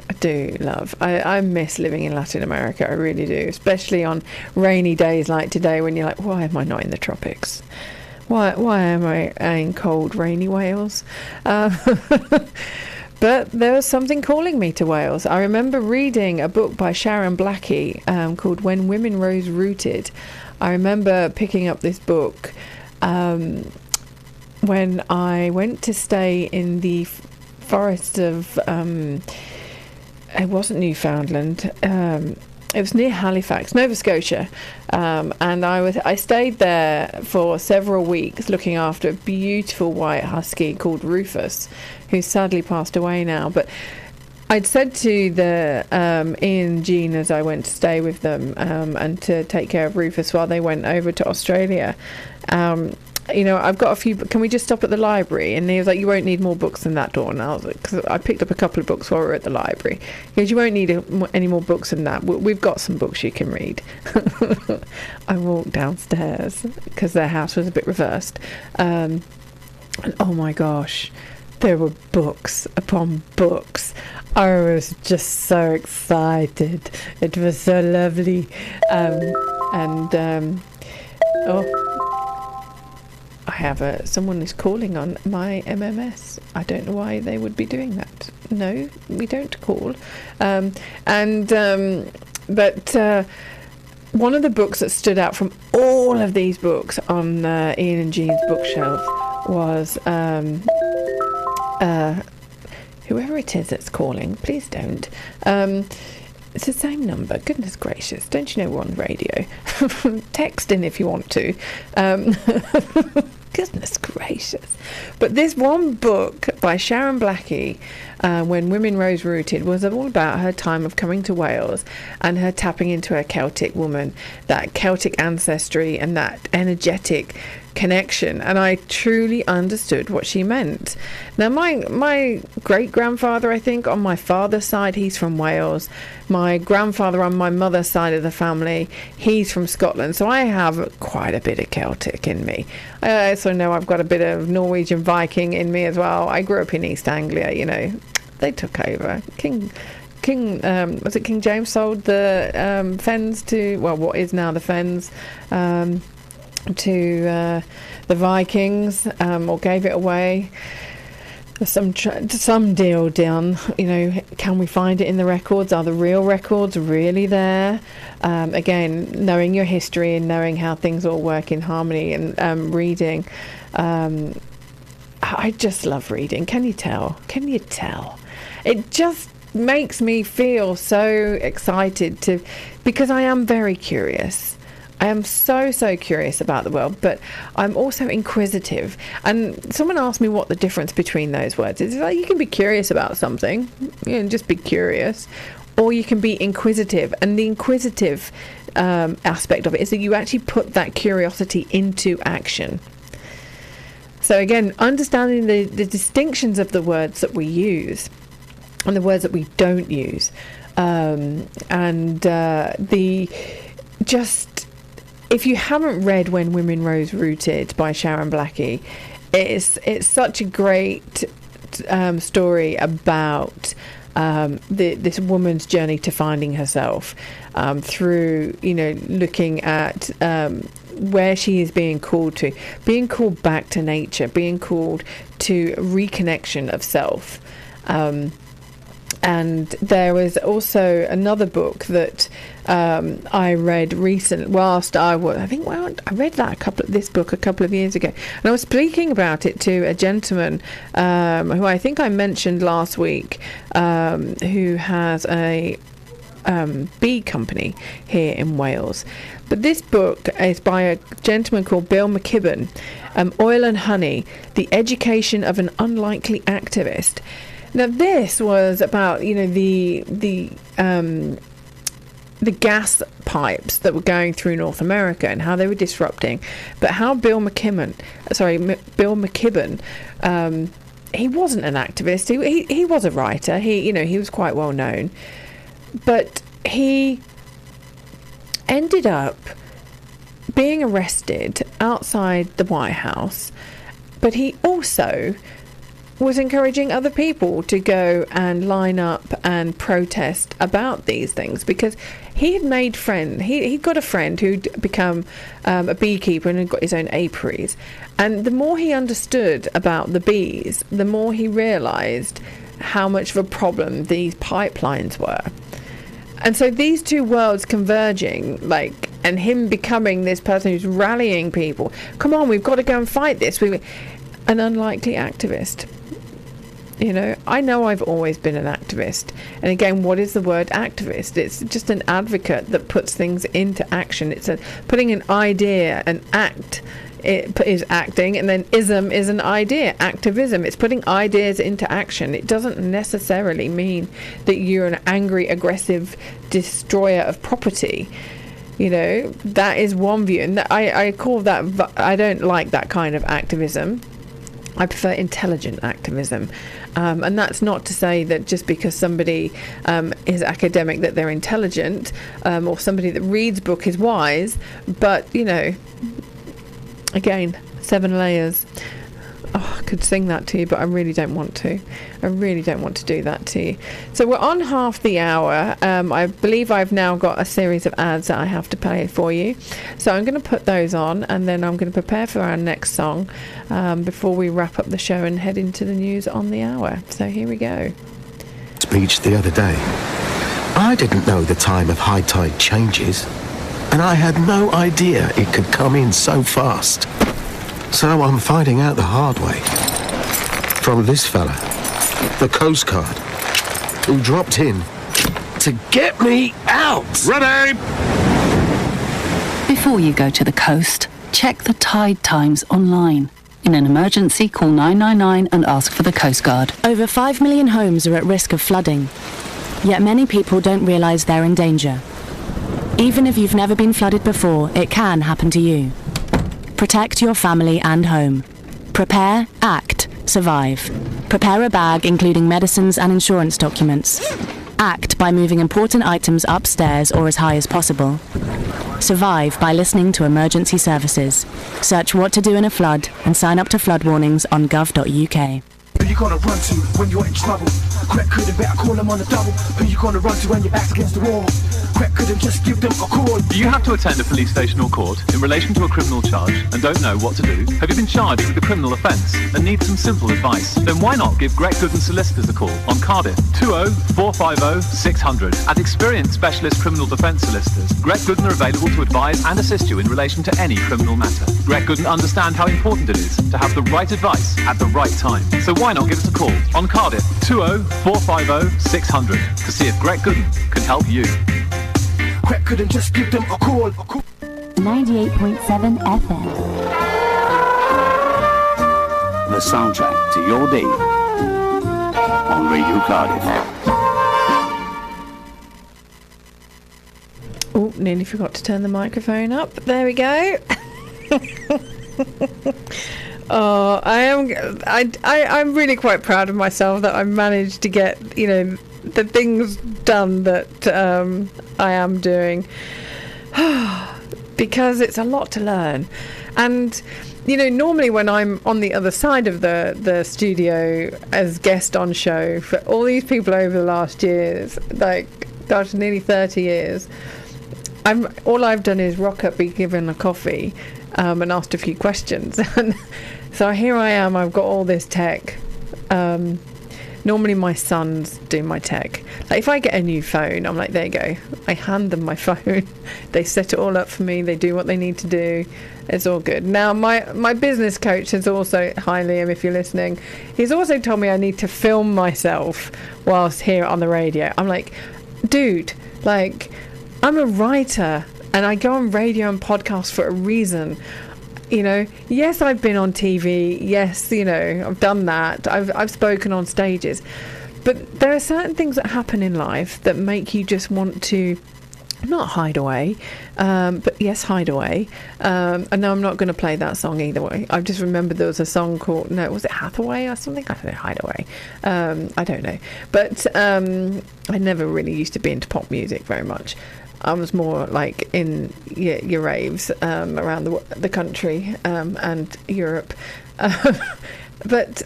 I miss living in Latin America. I really do, especially on rainy days like today, when you're like, why am I not in the tropics? Why am I in cold, rainy Wales? But there was something calling me to Wales. I remember reading a book by Sharon Blackie called When Women Rose Rooted. I remember picking up this book when I went to stay in the forest of, it wasn't Newfoundland, it was near Halifax, Nova Scotia, and I stayed there for several weeks looking after a beautiful white husky called Rufus, who sadly passed away now. But I'd said to the Ian and Jean, as I went to stay with them and to take care of Rufus while they went over to Australia, I've got a few, can we just stop at the library? And he was like, you won't need more books than that, Dawn. And I was like, because I picked up a couple of books while we were at the library. He goes, you won't need any more books than that. We've got some books you can read. I walked downstairs because their house was a bit reversed. And oh my gosh, there were books upon books. I was just so excited. It was so lovely. I have someone is calling on my MMS. I don't know why they would be doing that. No, we don't call. But one of the books that stood out from all of these books on Ian and Jean's bookshelf was whoever it is that's calling, please don't. It's the same number. Goodness gracious. Don't you know we're on radio? Text in if you want to. Goodness gracious. But this one book by Sharon Blackie, When Women Rose Rooted, was all about her time of coming to Wales and her tapping into her Celtic woman, that Celtic ancestry and that energetic connection, and I truly understood what she meant. Now my great-grandfather, I think, on my father's side, he's from Wales. My grandfather on my mother's side of the family, he's from Scotland, so I have quite a bit of Celtic in me. I also know I've got a bit of Norwegian Viking in me as well. I grew up in East Anglia, they took over. King James sold the Fens to, what is now the Fens, to the Vikings, or gave it away. some deal done. You know, can we find it in the records? Are the real records really there? Again, knowing your history and knowing how things all work in harmony, and reading. I just love reading. Can you tell? Can you tell? It just makes me feel so excited because I am very curious. I am so curious about the world, but I'm also inquisitive. And someone asked me what the difference between those words is. It's like, you can be curious about something, you know, just be curious, or you can be inquisitive. And the inquisitive aspect of it is that you actually put that curiosity into action. So again, understanding the distinctions of the words that we use and the words that we don't use, if you haven't read When Women Rose Rooted by Sharon Blackie, it's such a great story about this woman's journey to finding herself through, you know, looking at where she is being called back to nature, being called to reconnection of self. And there was also another book that I read recently. I read this book a couple of years ago, and I was speaking about it to a gentleman who I think I mentioned last week, who has a bee company here in Wales. But this book is by a gentleman called Bill McKibben, Oil and Honey: The Education of an Unlikely Activist. Now, this was about, you know, the gas pipes that were going through North America and how they were disrupting, but how Bill McKibben, he wasn't an activist. He was a writer. He was quite well known, but he ended up being arrested outside the White House. But he also was encouraging other people to go and line up and protest about these things, because he had made friends. He'd got a friend who'd become a beekeeper and had got his own apiaries. And the more he understood about the bees, the more he realised how much of a problem these pipelines were. And so these two worlds converging, and him becoming this person who's rallying people. Come on, we've got to go and fight this. An unlikely activist. You know I've always been an activist. And again, what is the word activist? It's just an advocate that puts things into action. It's putting an idea, an act. It is acting, and then ism is an idea. Activism, it's putting ideas into action. It doesn't necessarily mean that you're an angry, aggressive destroyer of property. You know, that is one view, and I call that. I don't like that kind of activism. I prefer intelligent activism, and that's not to say that just because somebody is academic that they're intelligent, or somebody that reads book is wise. But again, 7 layers. Oh, I could sing that to you, but I really don't want to. I really don't want to do that to you. So we're on half the hour. I believe I've now got a series of ads that I have to play for you. So I'm going to put those on, and then I'm going to prepare for our next song before we wrap up the show and head into the news on the hour. So here we go. Speech the other day. I didn't know the time of high tide changes, and I had no idea it could come in so fast. So I'm finding out the hard way. From this fella, the Coast Guard, who dropped in to get me out. Ready! Before you go to the coast, check the tide times online. In an emergency, call 999 and ask for the Coast Guard. Over 5 million homes are at risk of flooding. Yet many people don't realise they're in danger. Even if you've never been flooded before, it can happen to you. Protect your family and home. Prepare, act, survive. Prepare a bag including medicines and insurance documents. Act by moving important items upstairs or as high as possible. Survive by listening to emergency services. Search what to do in a flood and sign up to flood warnings on gov.uk. Who you gonna run to when you're in trouble? Crack couldn't better call them on the double. Who you gonna run to when your back's against the wall? Crack couldn't just give them a call. Do you have to attend a police station or court in relation to a criminal charge and don't know what to do? Have you been charged with a criminal offence and need some simple advice? Then why not give Greg Gooden Solicitors a call on Cardiff 20-450-600. At experienced specialist criminal defence solicitors, Greg Gooden are available to advise and assist you in relation to any criminal matter. Greg Gooden understand how important it is to have the right advice at the right time. So why not give us a call on Cardiff 20-450-600 to see if Greg Gooden can help you. Crack couldn't just give them a call. 98.7 FM. The soundtrack to your day on Radio Cardiff. Oh, nearly forgot to turn the microphone up. There we go. Oh, I'm really quite proud of myself that I managed to get, the things done that I am doing. Because it's a lot to learn. And, normally when I'm on the other side of the studio as guest on show for all these people over the last years, nearly 30 years, all I've done is rock up, be given a coffee, and asked a few questions. And so here I am, I've got all this tech. Normally my sons do my tech. Like if I get a new phone, I'm like, there you go. I hand them my phone. They set it all up for me. They do what they need to do. It's all good. Now, my business coach has also, hi Liam, if you're listening, he's also told me I need to film myself whilst here on the radio. I'm like, dude, I'm a writer and I go on radio and podcasts for a reason. Yes, I've been on TV. Yes, I've done that. I've spoken on stages. But there are certain things that happen in life that make you just want to not hide away, but yes, hide away. And no, I'm not going to play that song either way. I've just remembered there was a song called, was it Hathaway or something? I don't know, Hideaway. I don't know. But I never really used to be into pop music very much. I was more like in your raves around the country and Europe. But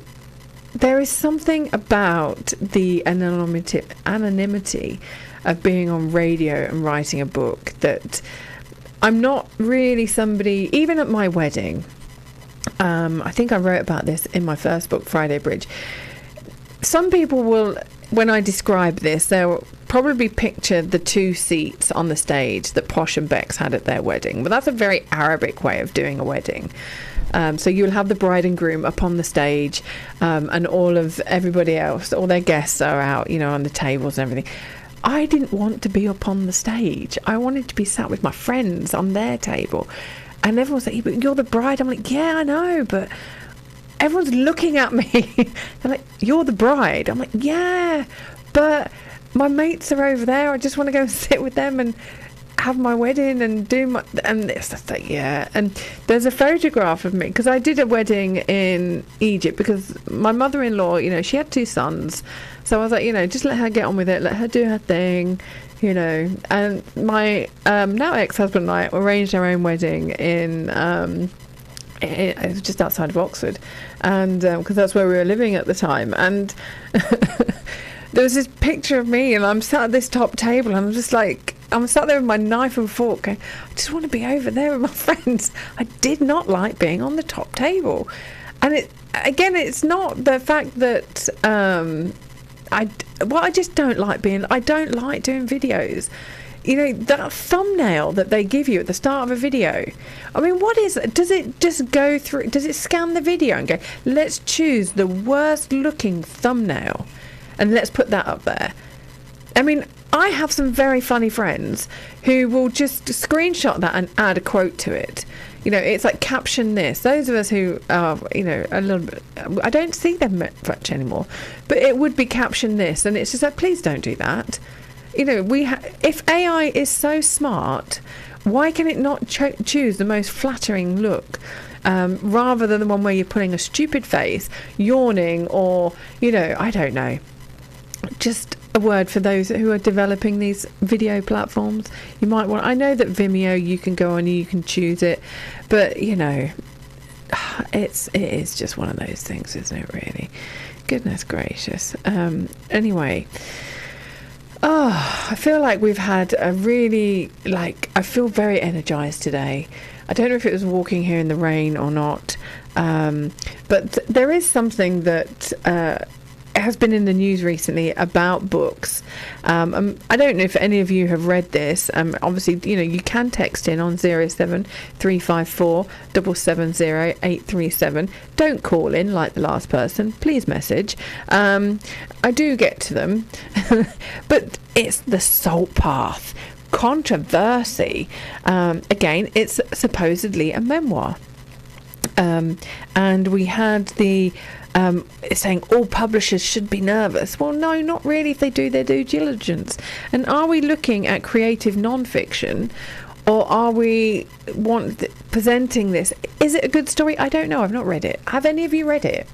there is something about the anonymity of being on radio and writing a book that I'm not really somebody, even at my wedding. I think I wrote about this in my first book, Friday Bridge. Some people will, when I describe this, they'll probably picture the two seats on the stage that Posh and Bex had at their wedding. But that's a very Arabic way of doing a wedding. So you'll have the bride and groom up on the stage, and all of everybody else, all their guests are out, on the tables and everything. I didn't want to be up on the stage. I wanted to be sat with my friends on their table. And everyone's like, but you're the bride. I'm like, yeah, I know, but everyone's looking at me. They're like, you're the bride. I'm like, yeah, but my mates are over there. I just want to go and sit with them and have my wedding and do my, and it's just like, yeah. And there's a photograph of me because I did a wedding in Egypt because my mother-in-law, she had two sons. So I was like, just let her get on with it. Let her do her thing, And my now ex-husband and I arranged our own wedding in it was just outside of Oxford, and because that's where we were living at the time. And there was this picture of me, and I'm sat at this top table, and I'm just like, I'm sat there with my knife and fork going, I just want to be over there with my friends. I did not like being on the top table. And it's not the fact that I just don't like I don't like doing videos. That thumbnail that they give you at the start of a video. I mean, what is it? Does it just go through? Does it scan the video and go, let's choose the worst looking thumbnail and let's put that up there? I mean, I have some very funny friends who will just screenshot that and add a quote to it. It's like caption this. Those of us who are, a little bit, I don't see them much anymore, but it would be caption this, and it's just like, please don't do that. If AI is so smart, why can it not choose the most flattering look, rather than the one where you're putting a stupid face, yawning, or I don't know. Just a word for those who are developing these video platforms. You might want. I know that Vimeo, you can go on, you can choose it, but it is just one of those things, isn't it, really? Goodness gracious. Anyway, I feel like we've had a really, I feel very energised today. I don't know if it was walking here in the rain or not, but there is something that has been in the news recently about books. I don't know if any of you have read this. Obviously, you can text in on 07354 770 837. Don't call in like the last person. Please message. I do get to them. But it's the Salt Path. Controversy. Again, it's supposedly a memoir. And we had the saying all publishers should be nervous. Well, no, not really if they do their due diligence. And are we looking at creative non-fiction, or are we presenting this? Is it a good story? I don't know. I've not read it. Have any of you read it?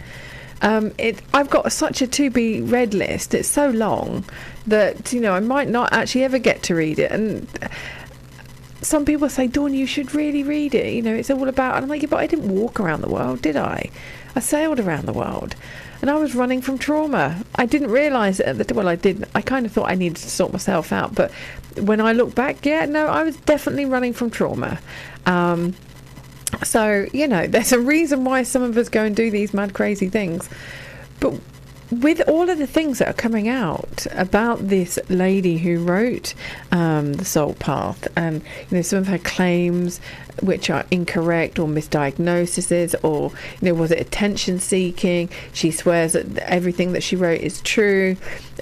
I've got such a to-be read list. It's so long that I might not actually ever get to read it. And some people say, Dawn, you should really read it. It's all about. And I'm like, yeah, but I didn't walk around the world, did I? I sailed around the world, and I was running from trauma. I didn't realise it. Well, I didn't. I kind of thought I needed to sort myself out, but when I look back, I was definitely running from trauma. So there's a reason why some of us go and do these mad, crazy things. But with all of the things that are coming out about this lady who wrote The Salt Path, and some of her claims which are incorrect or misdiagnoses, or was it attention seeking? She swears that everything that she wrote is true.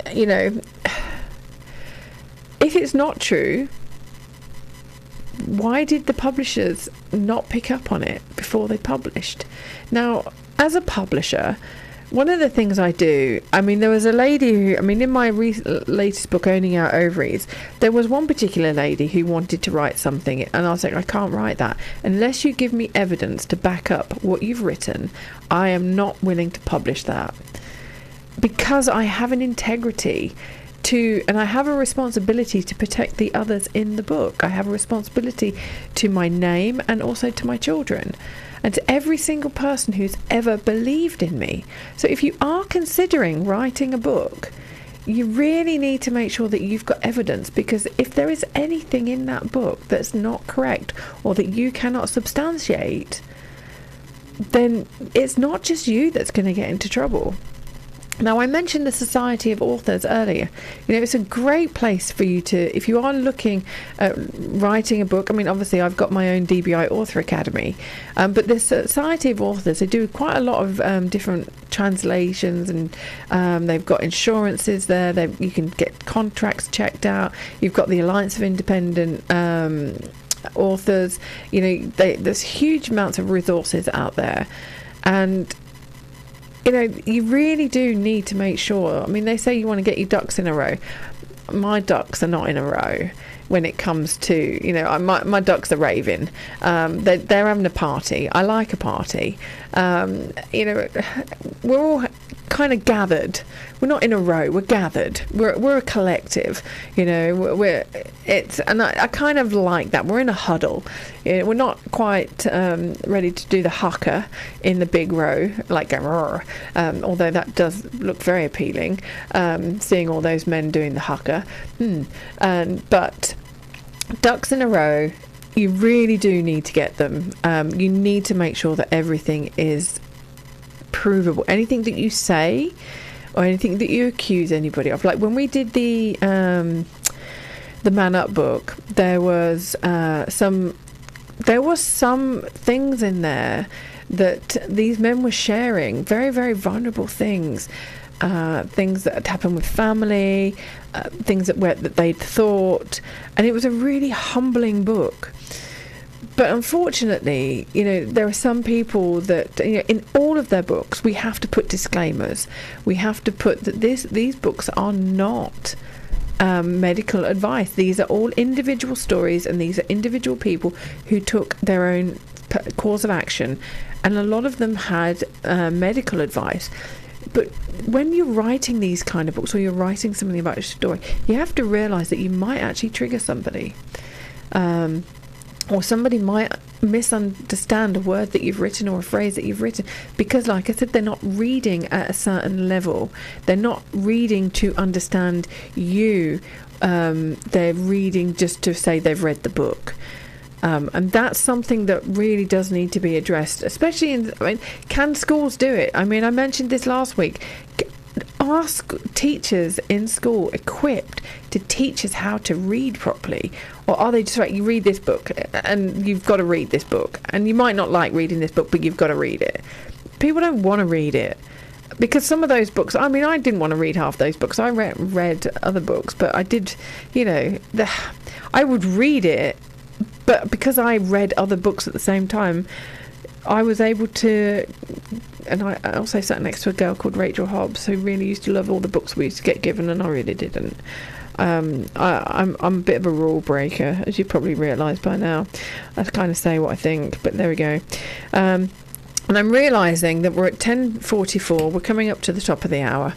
If it's not true, why did the publishers not pick up on it before they published? Now, as a publisher, one of the things I do, there was a lady who, in my latest book, Owning Our Ovaries, there was one particular lady who wanted to write something, and I was like, I can't write that. Unless you give me evidence to back up what you've written, I am not willing to publish that. Because I have an integrity and I have a responsibility to protect the others in the book. I have a responsibility to my name and also to my children, and to every single person who's ever believed in me. So if you are considering writing a book, you really need to make sure that you've got evidence, because if there is anything in that book that's not correct or that you cannot substantiate, then it's not just you that's going to get into trouble. Now, I mentioned the Society of Authors earlier. It's a great place for you to, if you are looking at writing a book. Obviously, I've got my own DBI Author Academy, but the Society of Authors, they do quite a lot of different translations, and they've got insurances there. You can get contracts checked out. You've got the Alliance of Independent Authors. There's huge amounts of resources out there, and you really do need to make sure. They say you want to get your ducks in a row. My ducks are not in a row when it comes to, my ducks are raving. They're having a party. I like a party. We're all kind of gathered. We're not in a row. We're gathered. We're a collective. And I kind of like that. We're in a huddle. We're not quite ready to do the haka in the big row, like although that does look very appealing, seeing all those men doing the haka. But ducks in a row, you really do need to get them. You need to make sure that everything is provable. Anything that you say or anything that you accuse anybody of, like when we did the Man Up book, there was some things in there that these men were sharing, very, very vulnerable things, things that had happened with family, things that they'd thought, and it was a really humbling book. But unfortunately, there are some people that, in all of their books, we have to put disclaimers. We have to put that these books are not medical advice. These are all individual stories, and these are individual people who took their own course of action, and a lot of them had medical advice. But when you're writing these kind of books, or you're writing something about a story, you have to realise that you might actually trigger somebody. Or somebody might misunderstand a word that you've written or a phrase that you've written, because like I said, they're not reading at a certain level. They're not reading to understand you. They're reading just to say they've read the book. And that's something that really does need to be addressed, especially can schools do it? I mean, I mentioned this last week. Are teachers in school equipped to teach us how to read properly? Or are they just right, you read this book and you've got to read this book, and you might not like reading this book, but you've got to read it. People don't want to read it, because some of those books, I mean, I didn't want to read half those books. I read other books, but I did, I would read it, but because I read other books at the same time, I was able to. And I also sat next to a girl called Rachel Hobbs, who really used to love all the books we used to get given, and I really didn't. I'm a bit of a rule breaker, as you probably realise by now. I kind of say what I think, but there we go. And I'm realising that we're at 10:44. We're coming up to the top of the hour.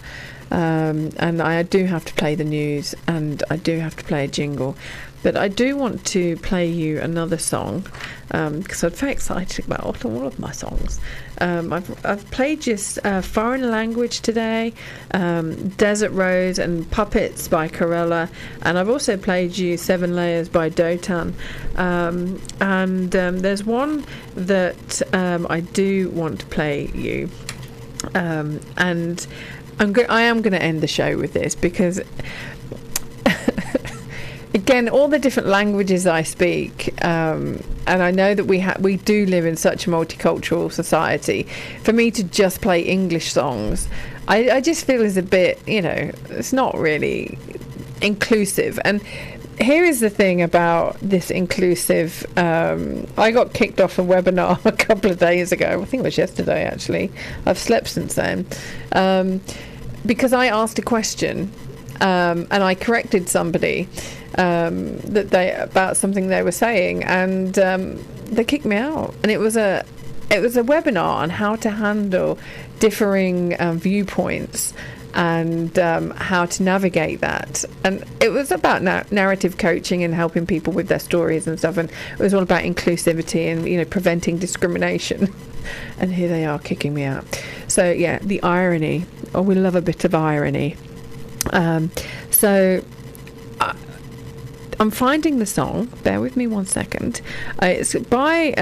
And I do have to play the news, and I do have to play a jingle. But I do want to play you another song, because I'm very excited about all of my songs. I've played just Foreign Language today, Desert Rose and Puppets by Corella, and I've also played you 7 Layers by Dotan. And there's one that I do want to play you, and I am going to end the show with this, because again, all the different languages I speak, and I know that we do live in such a multicultural society. For me to just play English songs, I just feel is a bit, it's not really inclusive. And here is the thing about this inclusive. I got kicked off a webinar a couple of days ago. I think it was yesterday, actually. I've slept since then. Because I asked a question, and I corrected somebody about something they were saying, and they kicked me out. And it was a webinar on how to handle differing viewpoints and how to navigate that. And it was about narrative coaching and helping people with their stories and stuff. And it was all about inclusivity and preventing discrimination. And here they are kicking me out. So yeah, the irony. Oh, we love a bit of irony. So I'm finding the song. Bear with me 1 second. It's by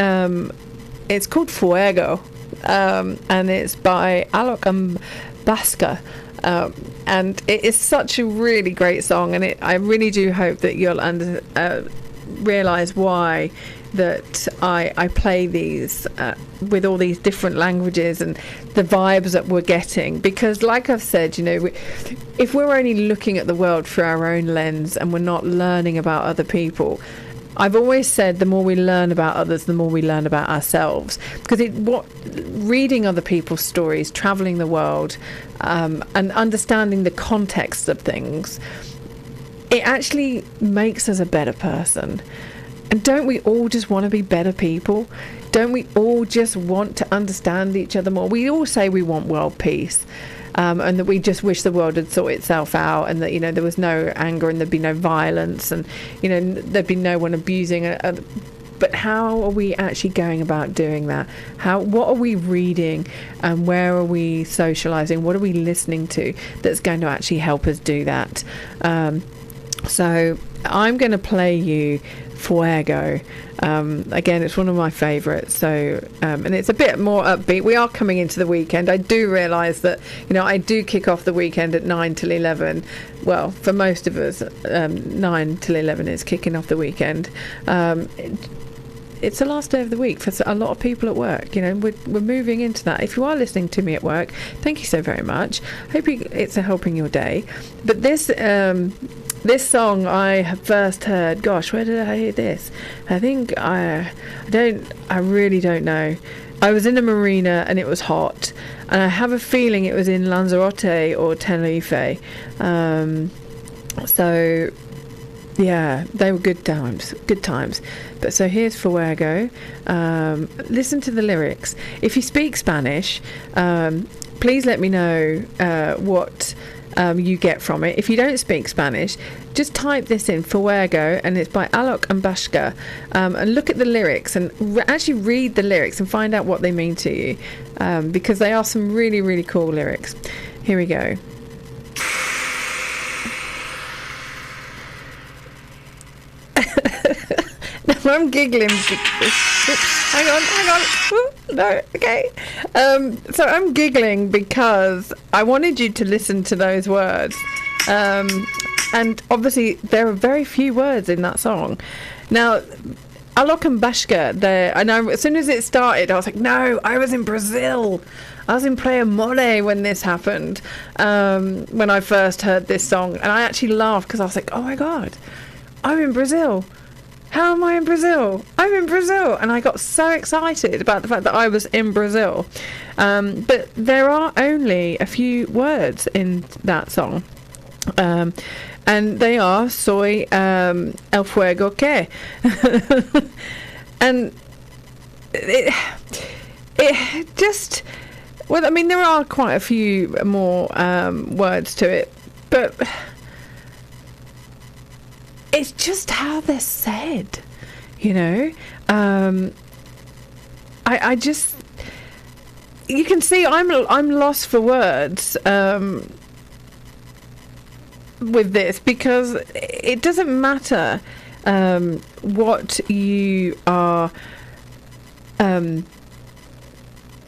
it's called Fuego, and it's by Alok Bhaskar. And it is such a really great song, and I really do hope that you'll realise why that I play these with all these different languages and the vibes that we're getting. Because like I've said, if we're only looking at the world through our own lens and we're not learning about other people, I've always said the more we learn about others, the more we learn about ourselves. Because reading other people's stories, travelling the world, and understanding the context of things, it actually makes us a better person. And don't we all just want to be better people? Don't we all just want to understand each other more? We all say we want world peace, and that we just wish the world had sorted itself out, and that there was no anger and there'd be no violence, and there'd be no one abusing. But how are we actually going about doing that? What are we reading, and where are we socialising? What are we listening to that's going to actually help us do that? So I'm going to play you Fuego. Again, it's one of my favourites. So, and it's a bit more upbeat. We are coming into the weekend. I do realise that, I do kick off the weekend at 9 till 11. Well, for most of us, 9 till 11 is kicking off the weekend. It's the last day of the week for a lot of people at work. We're moving into that. If you are listening to me at work, thank you so very much. Hope it's helping your day. But this song I first heard, gosh, where did I hear this? I think I really don't know. I was in a marina and it was hot, and I have a feeling it was in Lanzarote or Tenerife. So yeah, they were good times. But so here's Fuego. Listen to the lyrics. If you speak Spanish, please let me know what you get from it. If you don't speak Spanish, just type this in, Fuego, and it's by Alok and Bashka, and look at the lyrics and actually read the lyrics and find out what they mean to you, because they are some really, really cool lyrics. Here we go. Now I'm giggling. Hang on. Ooh, no, okay. So I'm giggling because I wanted you to listen to those words. And obviously there are very few words in that song. Now, Alok and Bashka, as soon as it started, I was like, no, I was in Brazil. I was in Playa Mole when this happened, when I first heard this song. And I actually laughed because I was like, oh my God, I'm in Brazil. How am I in Brazil? I'm in Brazil. And I got so excited about the fact that I was in Brazil. But there are only a few words in that song. And they are soy el fuego que. And it just... Well, I mean, there are quite a few more words to it. But... it's just how they're said, you know. I just, you can see I'm lost for words with this, because it doesn't matter what you are,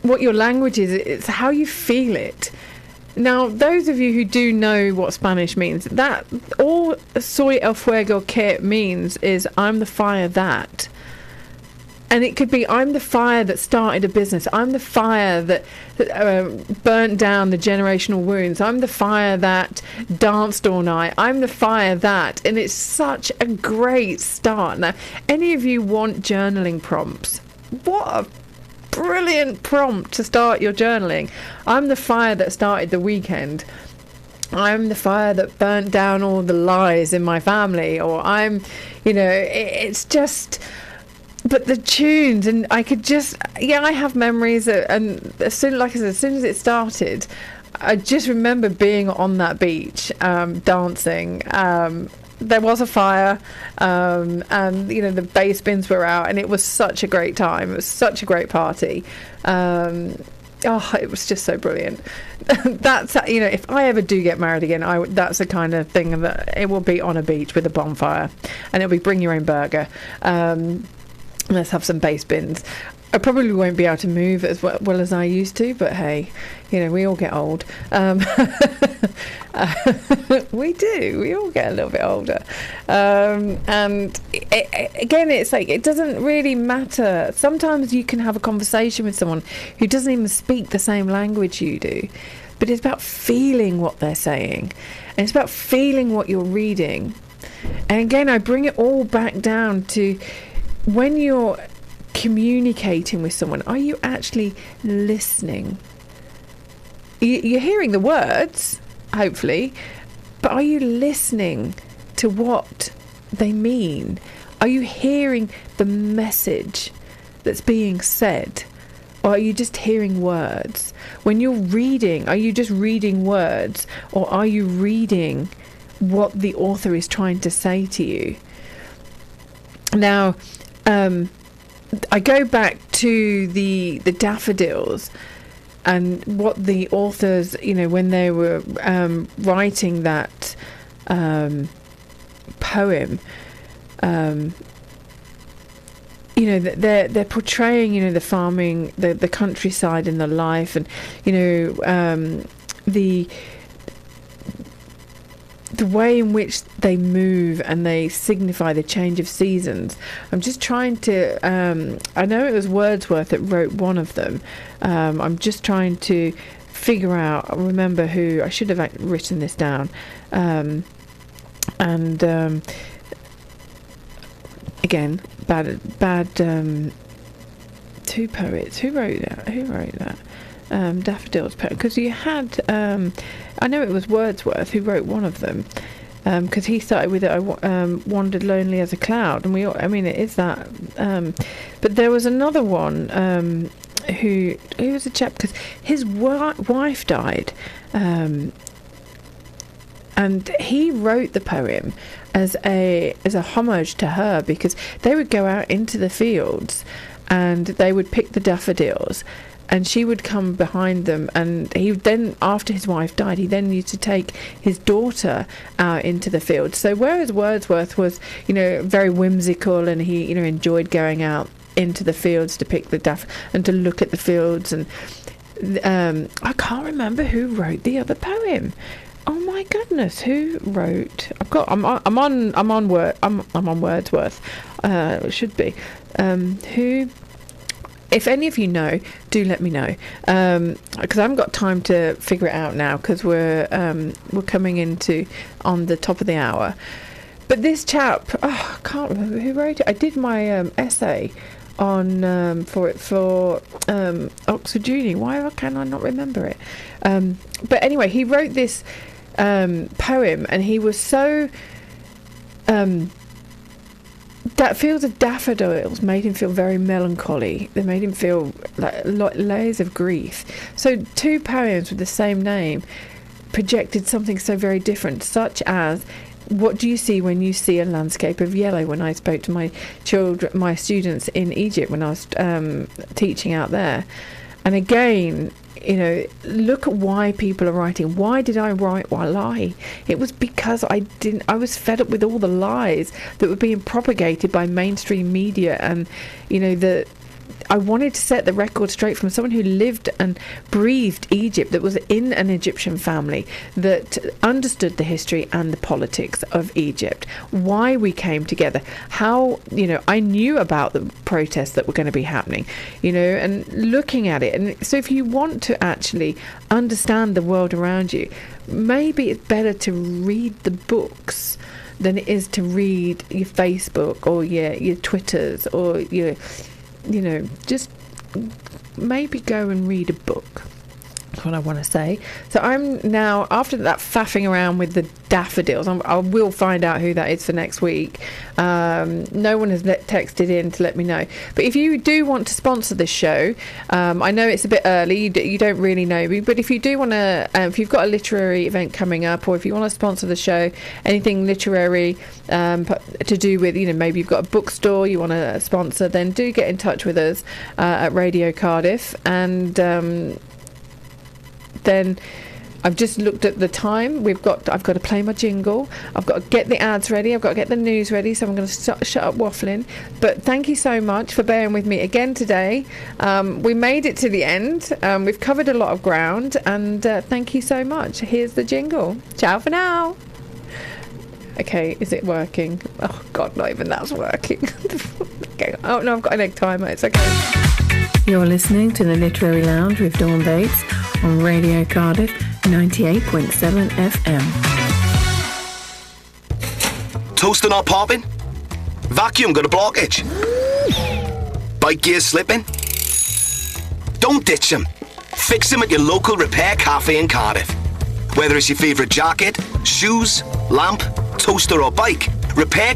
what your language is. It's how you feel it. Now, those of you who do know what Spanish means, that all soy el fuego que means is I'm the fire that. And it could be I'm the fire that started a business. I'm the fire that burnt down the generational wounds. I'm the fire that danced all night. I'm the fire that. And it's such a great start. Now, any of you want journaling prompts? What a brilliant prompt to start your journaling. I'm the fire that started the weekend. I'm the fire that burnt down all the lies in my family. Or I'm, you know, it's just... But the tunes, and I could just... Yeah, I have memories, and as soon, like I said, as soon as it started, I just remember being on that beach, dancing. There was a fire, and you know, the bass bins were out, and it was such a great time. It was such a great party. It was just so brilliant. That's, you know, if I ever do get married again, that's the kind of thing that it will be on a beach with a bonfire, and it'll be bring your own burger. Let's have some bass bins. I probably won't be able to move as well as I used to, but hey, you know, we all get old. We do. We all get a little bit older. And again, it's like, it doesn't really matter. Sometimes you can have a conversation with someone who doesn't even speak the same language you do, but it's about feeling what they're saying, and it's about feeling what you're reading. And again, I bring it all back down to when you're communicating with someone, are you actually listening? You're hearing the words, hopefully, but are you listening to what they mean? Are you hearing the message that's being said? Or are you just hearing words? When you're reading, are you just reading words, or are you reading what the author is trying to say to you? Now, I go back to the daffodils and what the authors, you know, when they were writing that poem, you know, they're portraying, you know, the farming, the countryside and the life, and you know, the way in which they move and they signify the change of seasons. I'm just trying to, I know it was Wordsworth that wrote one of them. I'm just trying to figure out, remember who, I should have written this down. Again, bad two poets. Who wrote that? Daffodils, because you had, I know it was Wordsworth who wrote one of them, because he started with it, I wandered lonely as a cloud, and I mean, it is that, but there was another one, who was a chap, because his wife died, And he wrote the poem as a homage to her, because they would go out into the fields and they would pick the daffodils, and she would come behind them, and he then, after his wife died, he then used to take his daughter out into the fields. So whereas Wordsworth was, very whimsical, and he, enjoyed going out into the fields to pick the daffodils and to look at the fields, and I can't remember who wrote the other poem. Oh my goodness, who wrote? I'm on Wordsworth. It should be. Who? If any of you know, do let me know, because I haven't got time to figure it out now, because we're coming into on the top of the hour. But this chap, I can't remember who wrote it. I did my essay on for Oxford Uni. Why can I not remember it? But anyway, he wrote this poem, and he was so that fields of daffodils made him feel very melancholy. They made him feel like layers of grief. So two poems with the same name projected something so very different, such as, what do you see when you see a landscape of yellow? When I spoke to my students in Egypt when I was teaching out there, and again, look at why people are writing. Why did I write Why Lie? It was because I was fed up with all the lies that were being propagated by mainstream media, and I wanted to set the record straight from someone who lived and breathed Egypt, that was in an Egyptian family, that understood the history and the politics of Egypt, why we came together, how, I knew about the protests that were going to be happening, and looking at it. And so if you want to actually understand the world around you, maybe it's better to read the books than it is to read your Facebook or your Twitters, or your just maybe go and read a book. That's what I want to say. So I'm now, after that faffing around with the daffodils, I will find out who that is for next week. No one has texted in to let me know. But if you do want to sponsor this show, I know it's a bit early, you don't really know me, but if you do want to, if you've got a literary event coming up, or if you want to sponsor the show, anything literary to do with, maybe you've got a bookstore you want to sponsor, then do get in touch with us at Radio Cardiff. And then I've just looked at the time. I've got to play my jingle. I've got to get the ads ready. I've got to get the news ready. So I'm going to shut up waffling. But thank you so much for bearing with me again today. We made it to the end. We've covered a lot of ground, and thank you so much. Here's the jingle. Ciao for now. Okay, is it working? Oh God, not even that's working. Okay. Oh no, I've got an egg timer. It's okay. You're listening to the Literary Lounge with Dawn Bates on Radio Cardiff 98.7 FM. Toaster not popping? Vacuum got a blockage? Bike gears slipping? Don't ditch them. Fix them at your local repair cafe in Cardiff. Whether it's your favourite jacket, shoes, lamp, toaster or bike, Repair